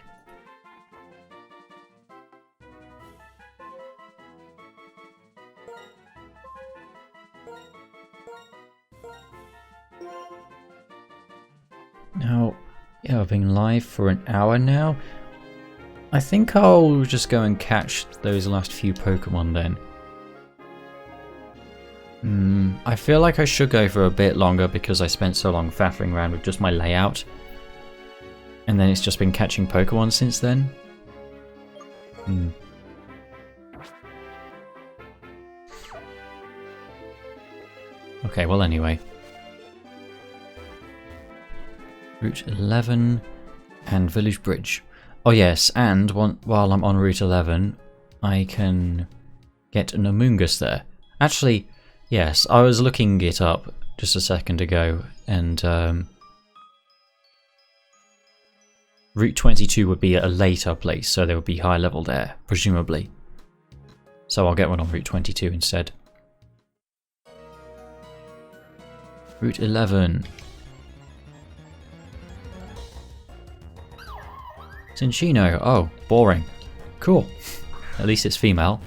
Now, yeah, I've been live for an hour now. I think I'll just go and catch those last few Pokemon then. I feel like I should go for a bit longer because I spent so long faffing around with just my layout. And then it's just been catching Pokemon since then. Okay, well anyway. Route 11 and Village Bridge. Oh yes, and while I'm on Route 11, I can get an Amoonguss there. Actually, yes, I was looking it up just a second ago, and Route 22 would be at a later place, so there would be high level there, presumably. So I'll get one on Route 22 instead. Route 11. Cinchino. Oh, boring. Cool. At least it's female.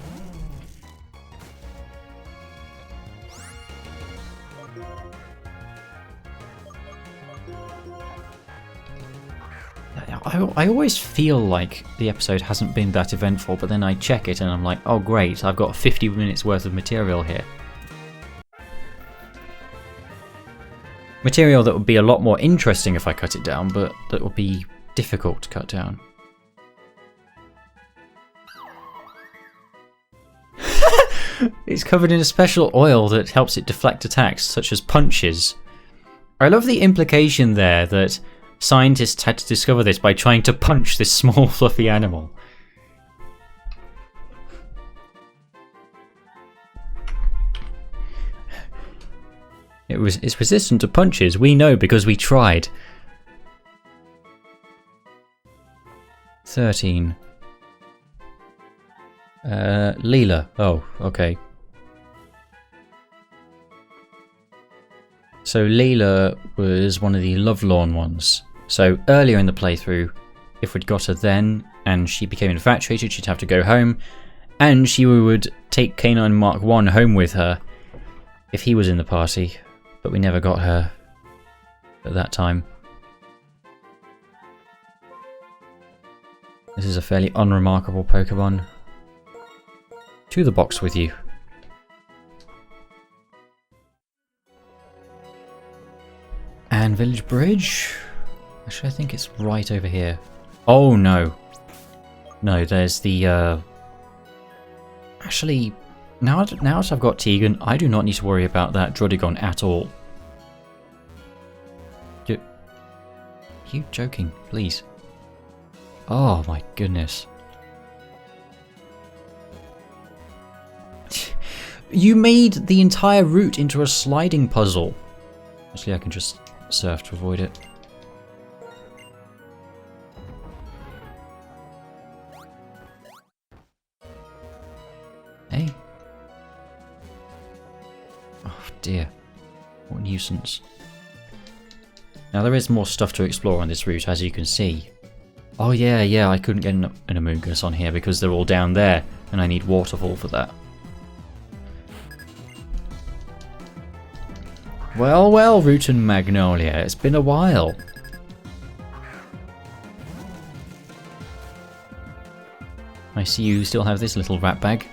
I always feel like the episode hasn't been that eventful, but then I check it and I'm like, oh great, I've got 50 minutes worth of material here. Material that would be a lot more interesting if I cut it down, but that would be difficult to cut down. It's covered in a special oil that helps it deflect attacks, such as punches. I love the implication there that scientists had to discover this by trying to punch this small fluffy animal. It's resistant to punches, we know because we tried. 13. Leela. Oh, okay. So Leela was one of the Lovelorn ones. So earlier in the playthrough, if we'd got her then, and she became infatuated, she'd have to go home, and she would take Canine Mark 1 home with her if he was in the party, but we never got her at that time. This is a fairly unremarkable Pokemon. To the box with you. And Village Bridge? Actually, I think it's right over here. Oh no. No, there's the Actually, now that I've got Tegan, I do not need to worry about that Druddigon at all. Are you joking? Please. Oh my goodness. You made the entire route into a sliding puzzle. Actually, I can just surf to avoid it. Hey. Oh dear. What a nuisance. Now there is more stuff to explore on this route, as you can see. Oh yeah, I couldn't get an Amogus on here because they're all down there, and I need Waterfall for that. Well, Root and Magnolia, it's been a while. I see you still have this little rat bag.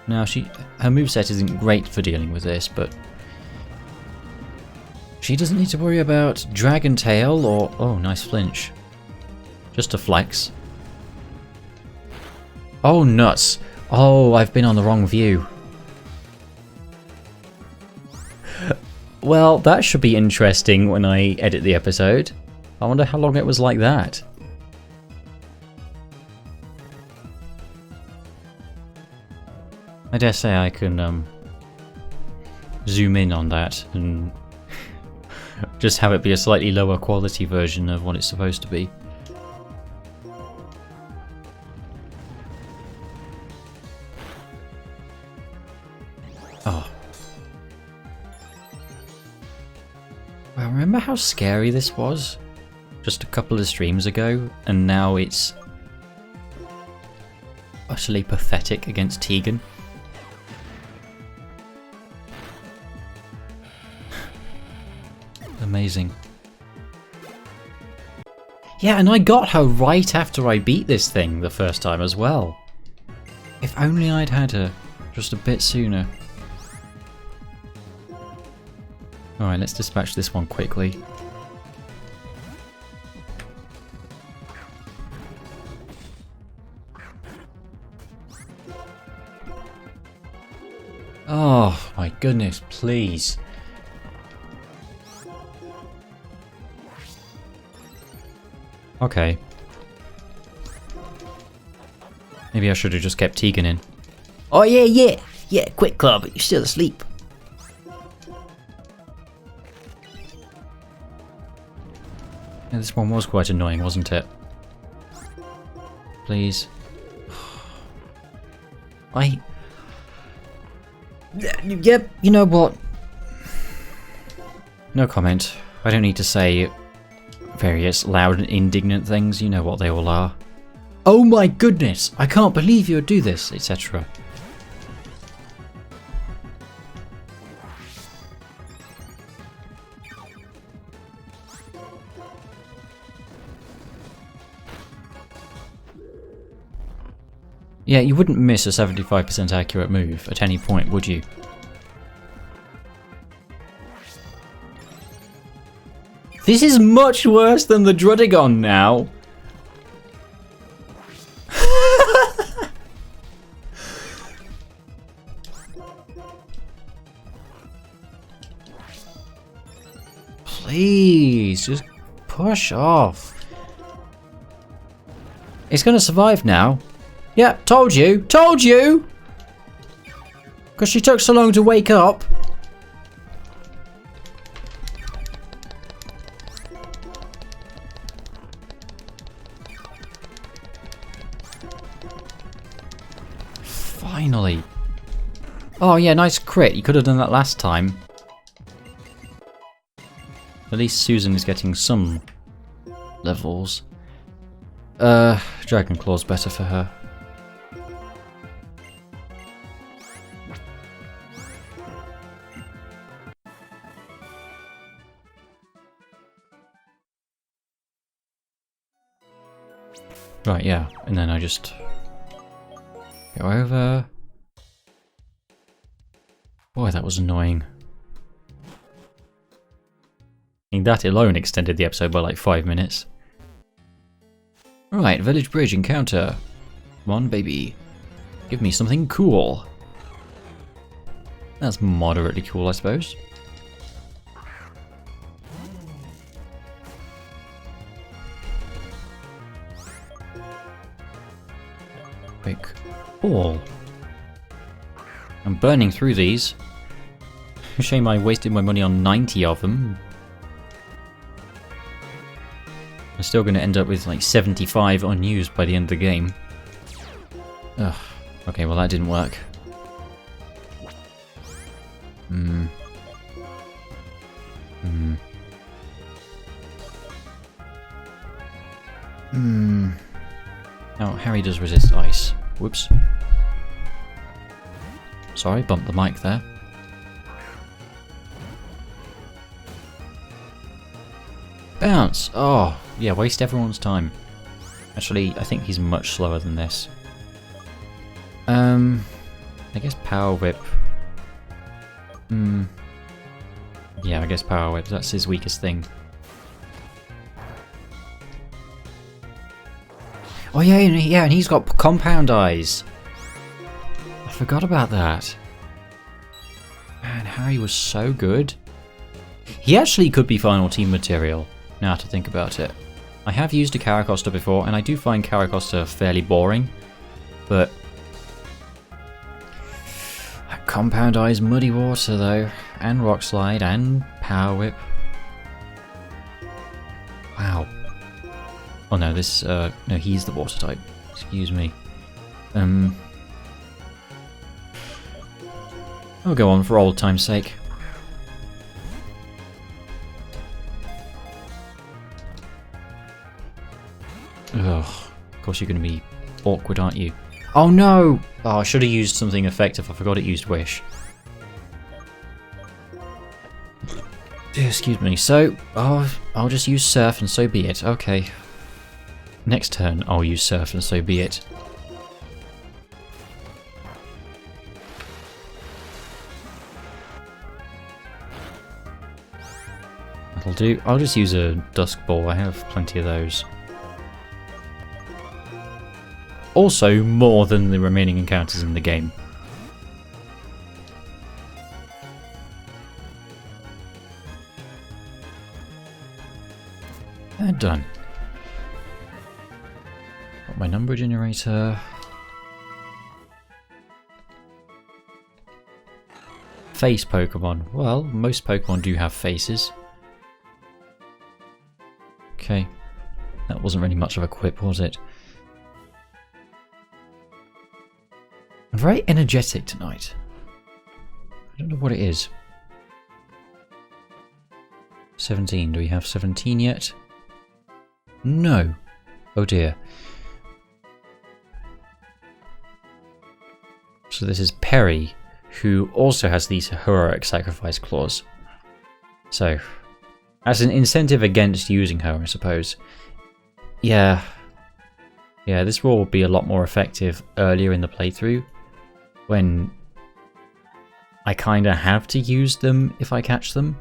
Now, her moveset isn't great for dealing with this, but she doesn't need to worry about Dragon Tail or... Oh, nice flinch. Just a flex. Oh, nuts. Oh, I've been on the wrong view. Well, that should be interesting when I edit the episode. I wonder how long it was like that. I dare say I can zoom in on that and just have it be a slightly lower quality version of what it's supposed to be. Oh. Well, remember how scary this was? Just a couple of streams ago, and now it's utterly pathetic against Tegan. Amazing. Yeah, and I got her right after I beat this thing the first time as well. If only I'd had her just a bit sooner. Alright, let's dispatch this one quickly. Oh my goodness, please. Okay. Maybe I should have just kept Tegan in. Oh yeah, quick club, you're still asleep. Yeah, this one was quite annoying, wasn't it? Please. Yep, you know what? No comment. I don't need to say various loud and indignant things, you know what they all are. Oh my goodness, I can't believe you'd do this, etc. Yeah, you wouldn't miss a 75% accurate move at any point, would you? This is much worse than the Drudigon now. Please, just push off. It's gonna survive now. Yeah, told you! Told you! Because she took so long to wake up. Finally. Oh yeah, nice crit. You could have done that last time. At least Susan is getting some levels. Dragon Claw's better for her. Right, yeah, and then I just go over. Boy, that was annoying. I mean, that alone extended the episode by like 5 minutes. Right, village bridge encounter. Come on, baby. Give me something cool. That's moderately cool, I suppose. Quick ball. I'm burning through these. Shame I wasted my money on 90 of them. I'm still going to end up with like 75 unused by the end of the game. Ugh. Okay, well that didn't work. Harry does resist ice. Whoops. Sorry, bumped the mic there. Bounce! Oh, yeah, waste everyone's time. Actually, I think he's much slower than this. I guess Power Whip. Yeah, I guess Power Whip, that's his weakest thing. Oh yeah, and he's got compound eyes. I forgot about that. Man, Harry was so good. He actually could be final team material, now to think about it. I have used a Caracosta before, and I do find Caracosta fairly boring, but that Compound Eyes Muddy Water though, and Rock Slide, and Power Whip. Wow. Oh no, this, no, he's the water type. Excuse me. I'll go on for old time's sake. Ugh, of course you're going to be awkward, aren't you? Oh no! Oh, I should have used something effective. I forgot it used Wish. Excuse me. So, I'll just use Surf and so be it. Okay. Next turn, I'll use Surf and so be it. That'll do. I'll just use a Dusk Ball. I have plenty of those. Also, more than the remaining encounters in the game. And done. Got my number generator. Face Pokemon. Well, most Pokemon do have faces. Okay. That wasn't really much of a quip, was it? I'm very energetic tonight. I don't know what it is. 17. Do we have 17 yet? No. Oh dear. So this is Perry, who also has these heroic sacrifice claws. So, as an incentive against using her, I suppose. Yeah. Yeah, this will be a lot more effective earlier in the playthrough, when I kinda have to use them if I catch them.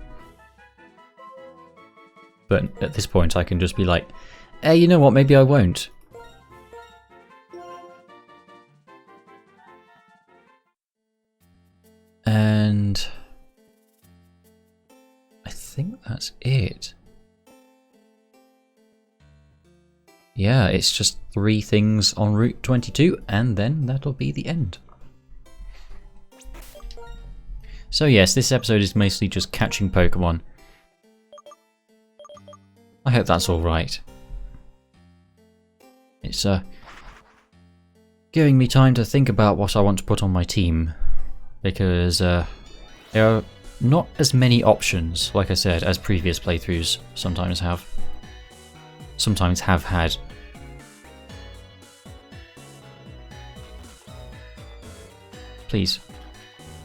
But at this point I can just be like, hey, you know what, maybe I won't. And I think that's it. Yeah, it's just 3 things on Route 22, and then that'll be the end. So yes, this episode is mostly just catching Pokemon. I hope that's alright. It's giving me time to think about what I want to put on my team, because there are not as many options, like I said, as previous playthroughs sometimes have had. Please.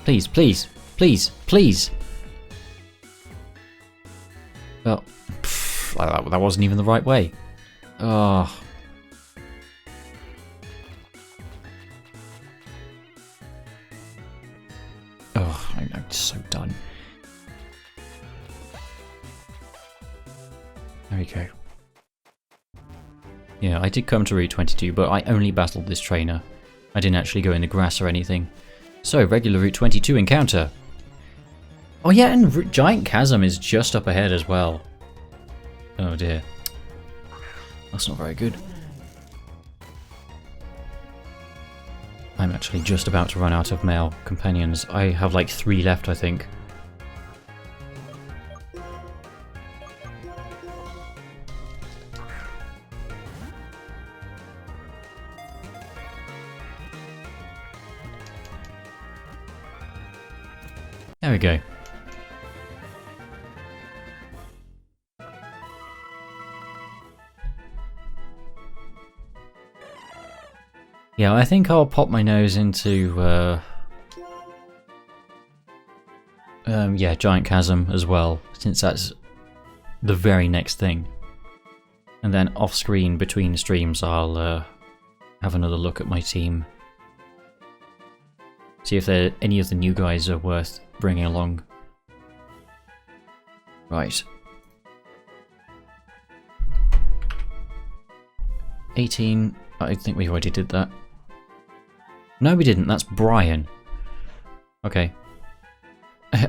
Please, please, please, please! Well, that wasn't even the right way. Oh. Oh, I'm so done. There we go. Yeah, I did come to Route 22, but I only battled this trainer. I didn't actually go in the grass or anything. So, regular Route 22 encounter. Oh yeah, and Giant Chasm is just up ahead as well. Oh dear. That's not very good. I'm actually just about to run out of male companions. I have like 3 left, I think. There we go. Yeah, I think I'll pop my nose into yeah, Giant Chasm as well, since that's the very next thing. And then off screen between streams I'll have another look at my team. See if any of the new guys are worth bringing along. Right. 18. I think we already did that. No, we didn't. That's Brian. Okay.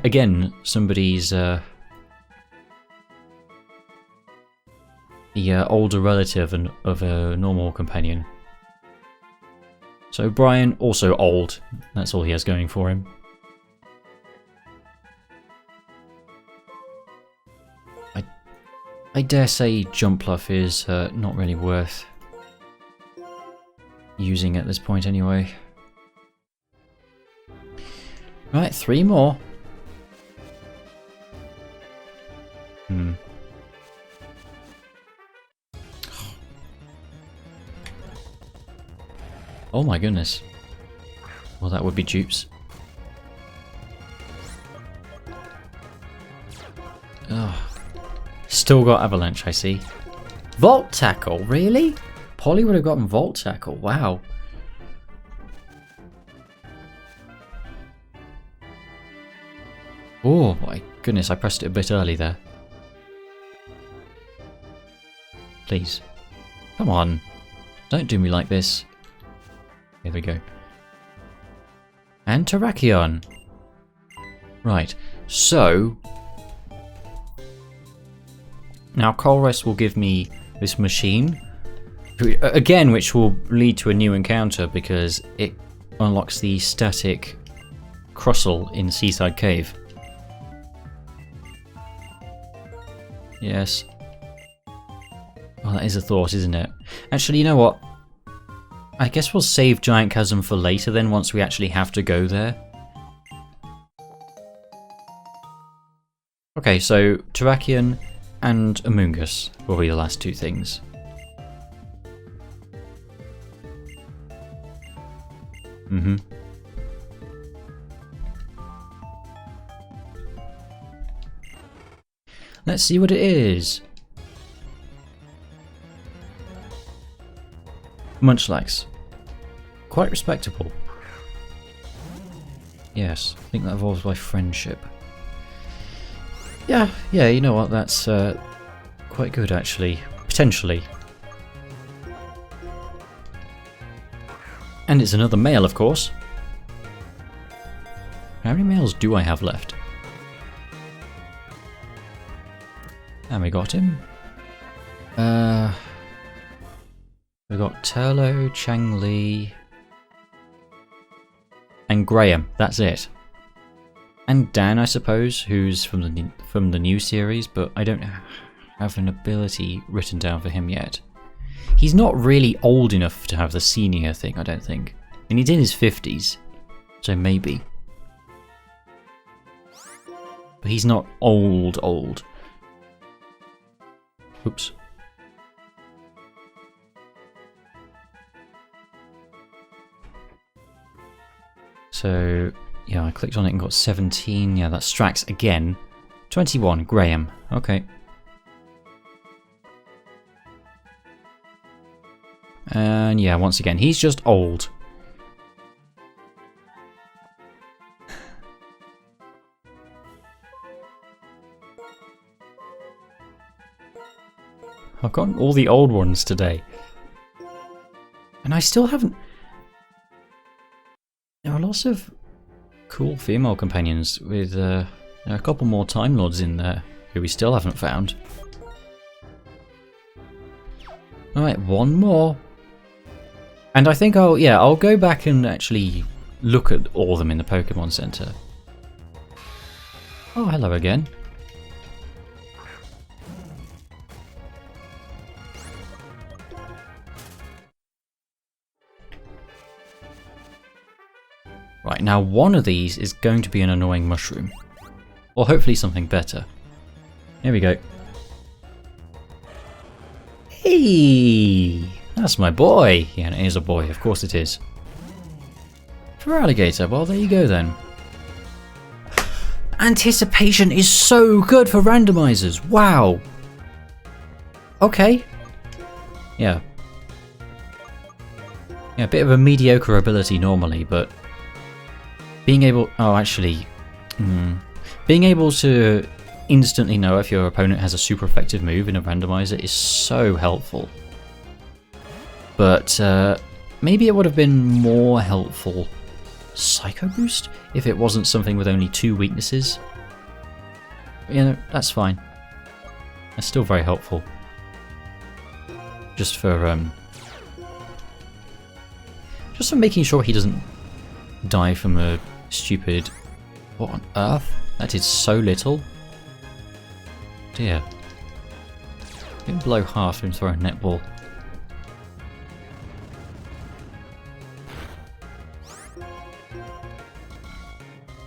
Again, somebody's the older relative of a normal companion. So Brian, also old. That's all he has going for him. I dare say Jumpluff is not really worth using at this point anyway. Right, 3 more. Oh my goodness. Well, that would be dupes. Oh. Still got Avalanche, I see. Volt Tackle, really? Polly would have gotten Volt Tackle, wow. Oh my goodness, I pressed it a bit early there. Please. Come on. Don't do me like this. Here we go. And Terrakion. Right, so... Now Colress will give me this machine. Again, which will lead to a new encounter because it unlocks the static Crustle in Seaside Cave. Yes. Well, that is a thought, isn't it? Actually, you know what? I guess we'll save Giant Chasm for later then, once we actually have to go there. Okay, so Terrakion and Amoonguss will be the last 2 things. Let's see what it is. Munchlax. Quite respectable. Yes, I think that evolves by friendship. Yeah, you know what, that's quite good actually. Potentially. And it's another male, of course. How many males do I have left? And we got him. We got Turlo, Changli, and Graham. That's it. And Dan, I suppose, who's from the new series, but I don't have an ability written down for him yet. He's not really old enough to have the senior thing, I don't think. And he's in his 50s, so maybe. But he's not old. Oops. So, yeah, I clicked on it and got 17. Yeah, that's Strax again. 21, Graham. Okay. And yeah, once again, he's just old. I've gotten all the old ones today. And I still haven't... There are lots of cool female companions with there are a couple more Time Lords in there who we still haven't found. Alright, 1 more. And I think I'll go back and actually look at all of them in the Pokemon Center. Oh, hello again. Right, now one of these is going to be an annoying mushroom. Or hopefully something better. Here we go. Hey! That's my boy! Yeah, and it is a boy, of course it is. For alligator, well there you go then. Anticipation is so good for randomizers, wow! Okay. Yeah. Yeah, a bit of a mediocre ability normally, but being able... Oh, actually... being able to instantly know if your opponent has a super effective move in a randomizer is so helpful. But maybe it would have been more helpful... Psycho Boost? If it wasn't something with only 2 weaknesses. Yeah, that's fine. That's still very helpful. Just for making sure he doesn't die from a stupid... What on earth? That did so little. Dear. Didn't blow half him throw a netball.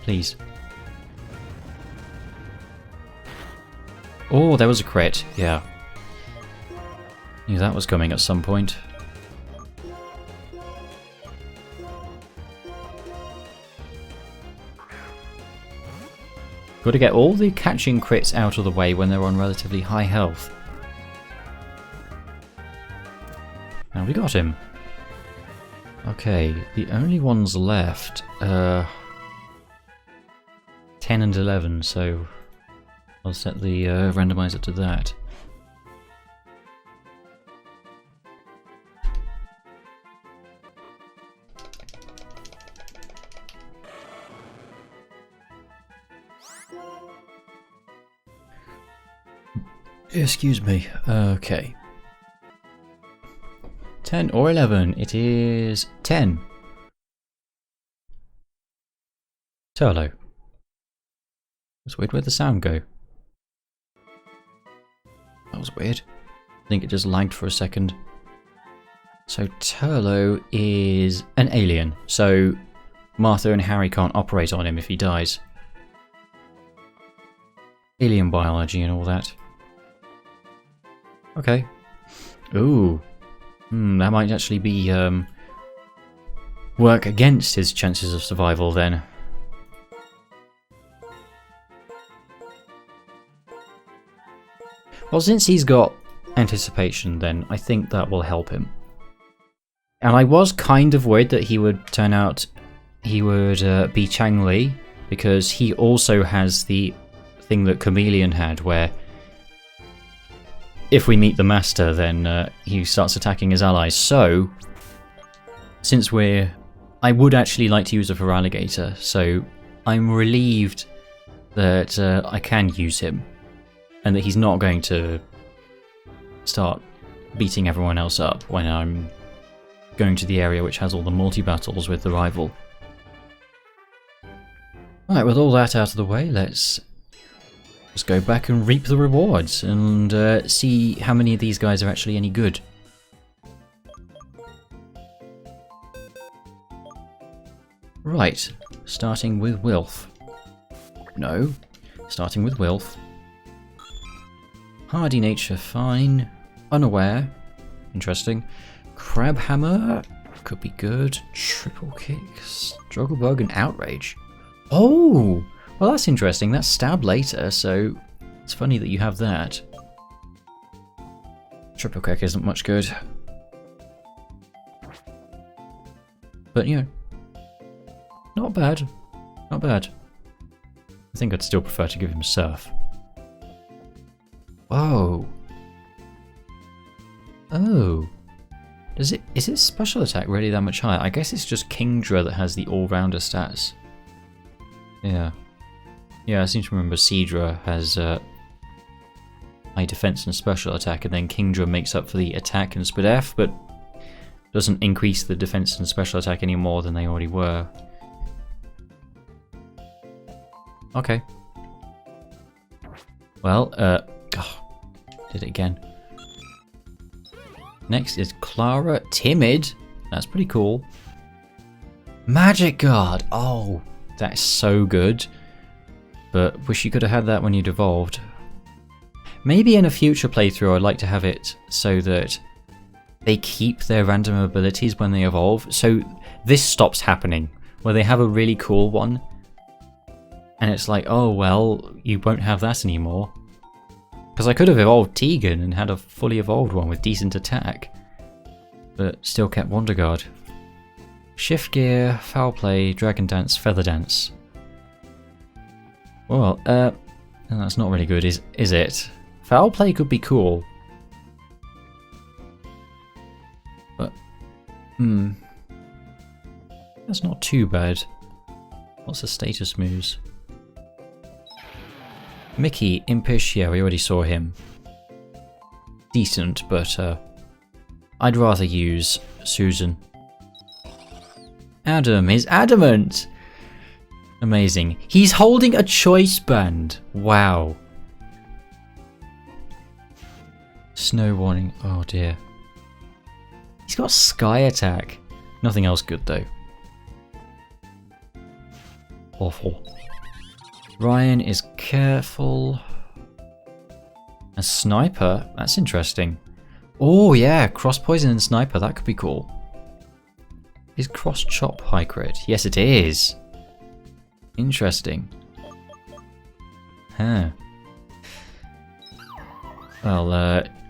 Please. Oh, there was a crit. Yeah. Knew that was coming at some point. Got to get all the catching crits out of the way when they're on relatively high health. Now we got him. Okay, the only ones left 10 and 11, so I'll set the randomizer to that. Excuse me. Okay. 10 or 11. It is 10. Turlo. It's weird where'd the sound go. That was weird. I think it just lagged for a second. So Turlo is an alien. So Martha and Harry can't operate on him if he dies. Alien biology and all that. Okay. Ooh. That might actually be work against his chances of survival then. Well, since he's got anticipation, then I think that will help him. And I was kind of worried that he would turn out... He would be Chang Li, because he also has the thing that Chameleon had, where if we meet the Master, then he starts attacking his allies. So, since I would actually like to use it for Alligator, so I'm relieved that I can use him, and that he's not going to start beating everyone else up when I'm going to the area which has all the multi-battles with the rival. Alright, with all that out of the way, let's go back and reap the rewards and see how many of these guys are actually any good. Right, starting with Wilf. No, starting with Wilf. Hardy nature, fine. Unaware, interesting. Crab hammer, could be good. Triple kick, struggle bug, and outrage. Oh! Well, that's interesting. That's stab later, so it's funny that you have that. Triple kick isn't much good. But, you know, not bad. Not bad. I think I'd still prefer to give him surf. Whoa. Oh. Is its special attack really that much higher? I guess it's just Kingdra that has the all-rounder stats. Yeah. Yeah, I seem to remember Seadra has high defense and special attack, and then Kingdra makes up for the attack and SPDF, but doesn't increase the defense and special attack any more than they already were. Okay. Well, did it again. Next is Clara. Timid. That's pretty cool. Magic Guard. Oh, that is so good. But wish you could have had that when you'd evolved. Maybe in a future playthrough I'd like to have it so that they keep their random abilities when they evolve. So this stops happening, where they have a really cool one, and it's like, oh well, you won't have that anymore. Because I could have evolved Tegan and had a fully evolved one with decent attack, but still kept Wonder Guard. Shift Gear, Foul Play, Dragon Dance, Feather Dance. Well, that's not really good, is it? Foul Play could be cool. But, that's not too bad. What's the status moves? Mickey, Impish, yeah, we already saw him. Decent, but I'd rather use Susan. Adam is adamant! Amazing. He's holding a choice band. Wow. Snow warning. Oh dear. He's got Sky Attack. Nothing else good though. Awful. Ryan is careful. A sniper? That's interesting. Oh yeah, cross poison and sniper. That could be cool. Is cross chop high crit? Yes it is. Interesting. Huh. Well,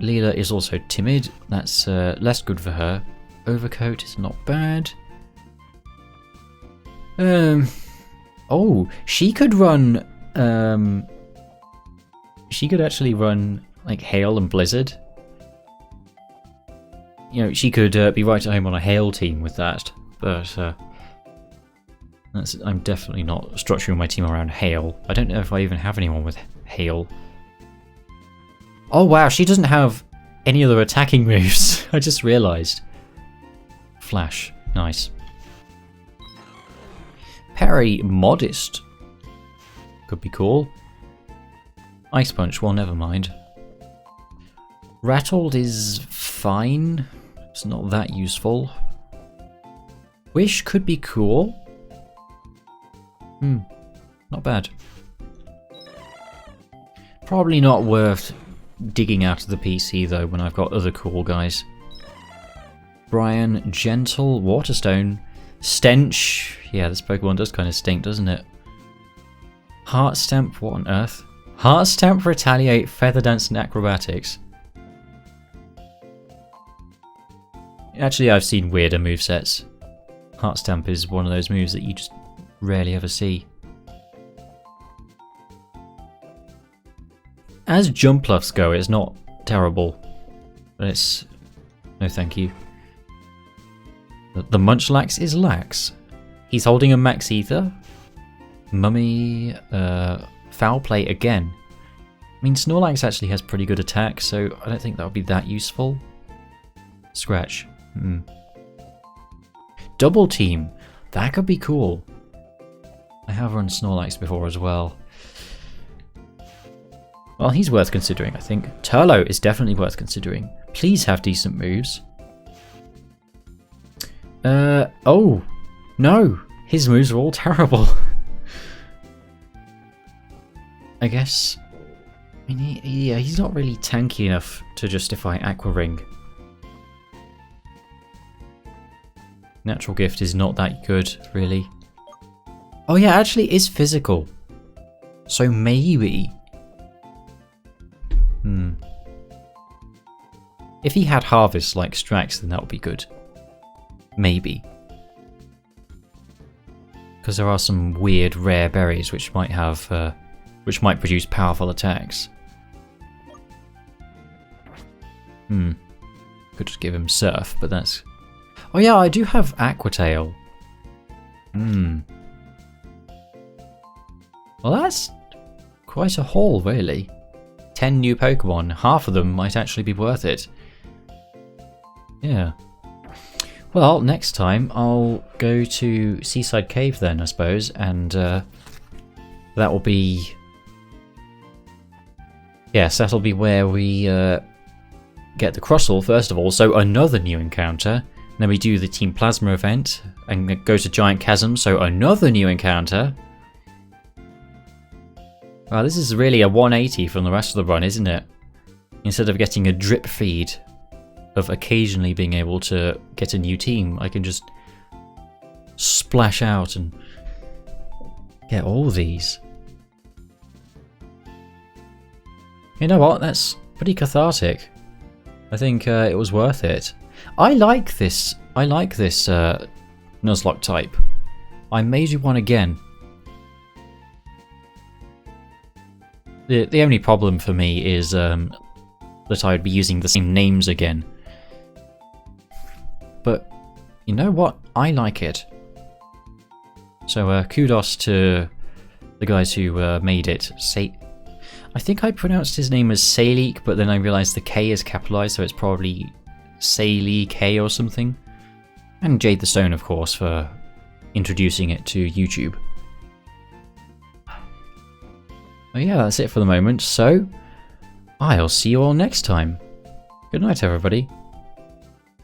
Leela is also timid. That's less good for her. Overcoat is not bad. Oh, she could run. She could actually run like Hail and Blizzard. You know, she could be right at home on a Hail team with that. But I'm definitely not structuring my team around Hail. I don't know if I even have anyone with Hail. Oh wow, she doesn't have any other attacking moves. I just realised. Flash, nice. Parry, Modest. Could be cool. Ice Punch, well never mind. Rattled is fine. It's not that useful. Wish could be cool. Not bad. Probably not worth digging out of the PC though when I've got other cool guys. Brian, Gentle, Waterstone, Stench. Yeah, this Pokemon does kind of stink, doesn't it? Heart Stamp, what on earth? Heart Stamp, Retaliate, Feather Dance, and Acrobatics. Actually, I've seen weirder movesets. Heart Stamp is one of those moves that you just rarely ever see. As jump fluffs go, it's not terrible, but it's no thank you. The Munchlax is Lax. He's holding a Max Ether. Mummy, Foul Play again. I mean, Snorlax actually has pretty good attack, so I don't think that would be that useful. Scratch. Double Team. That could be cool. I have run Snorlax before as well. Well, he's worth considering, I think. Turlo is definitely worth considering. Please have decent moves. Oh, no. His moves are all terrible. I guess. I mean, yeah, he's not really tanky enough to justify Aqua Ring. Natural Gift is not that good, really. Oh yeah, actually it is physical. So maybe. If he had Harvest like Strax, then that would be good. Maybe. Because there are some weird rare berries which might have, which might produce powerful attacks. Could just give him Surf, but that's... Oh yeah, I do have Aqua Tail. Well, that's quite a haul, really. 10 new Pokemon, half of them might actually be worth it. Yeah. Well, next time I'll go to Seaside Cave then, I suppose, and that will be... Yes, that'll be where we get the Crossel, first of all, so another new encounter. Then we do the Team Plasma event, and go to Giant Chasm, so another new encounter. Wow, this is really a 180 from the rest of the run, isn't it? Instead of getting a drip feed. of occasionally being able to get a new team. I can just splash out and get all these. You know what? That's pretty cathartic. I think it was worth it. I like this Nuzlocke type. I made you one again. The only problem for me is that I would be using the same names again. But you know what? I like it. So kudos to the guys who made it. I think I pronounced his name as SayleeK, but then I realised the K is capitalised, so it's probably SayleeK or something. And jadethestone, of course, for introducing it to YouTube. But yeah, that's it for the moment, so I'll see you all next time. Good night, everybody.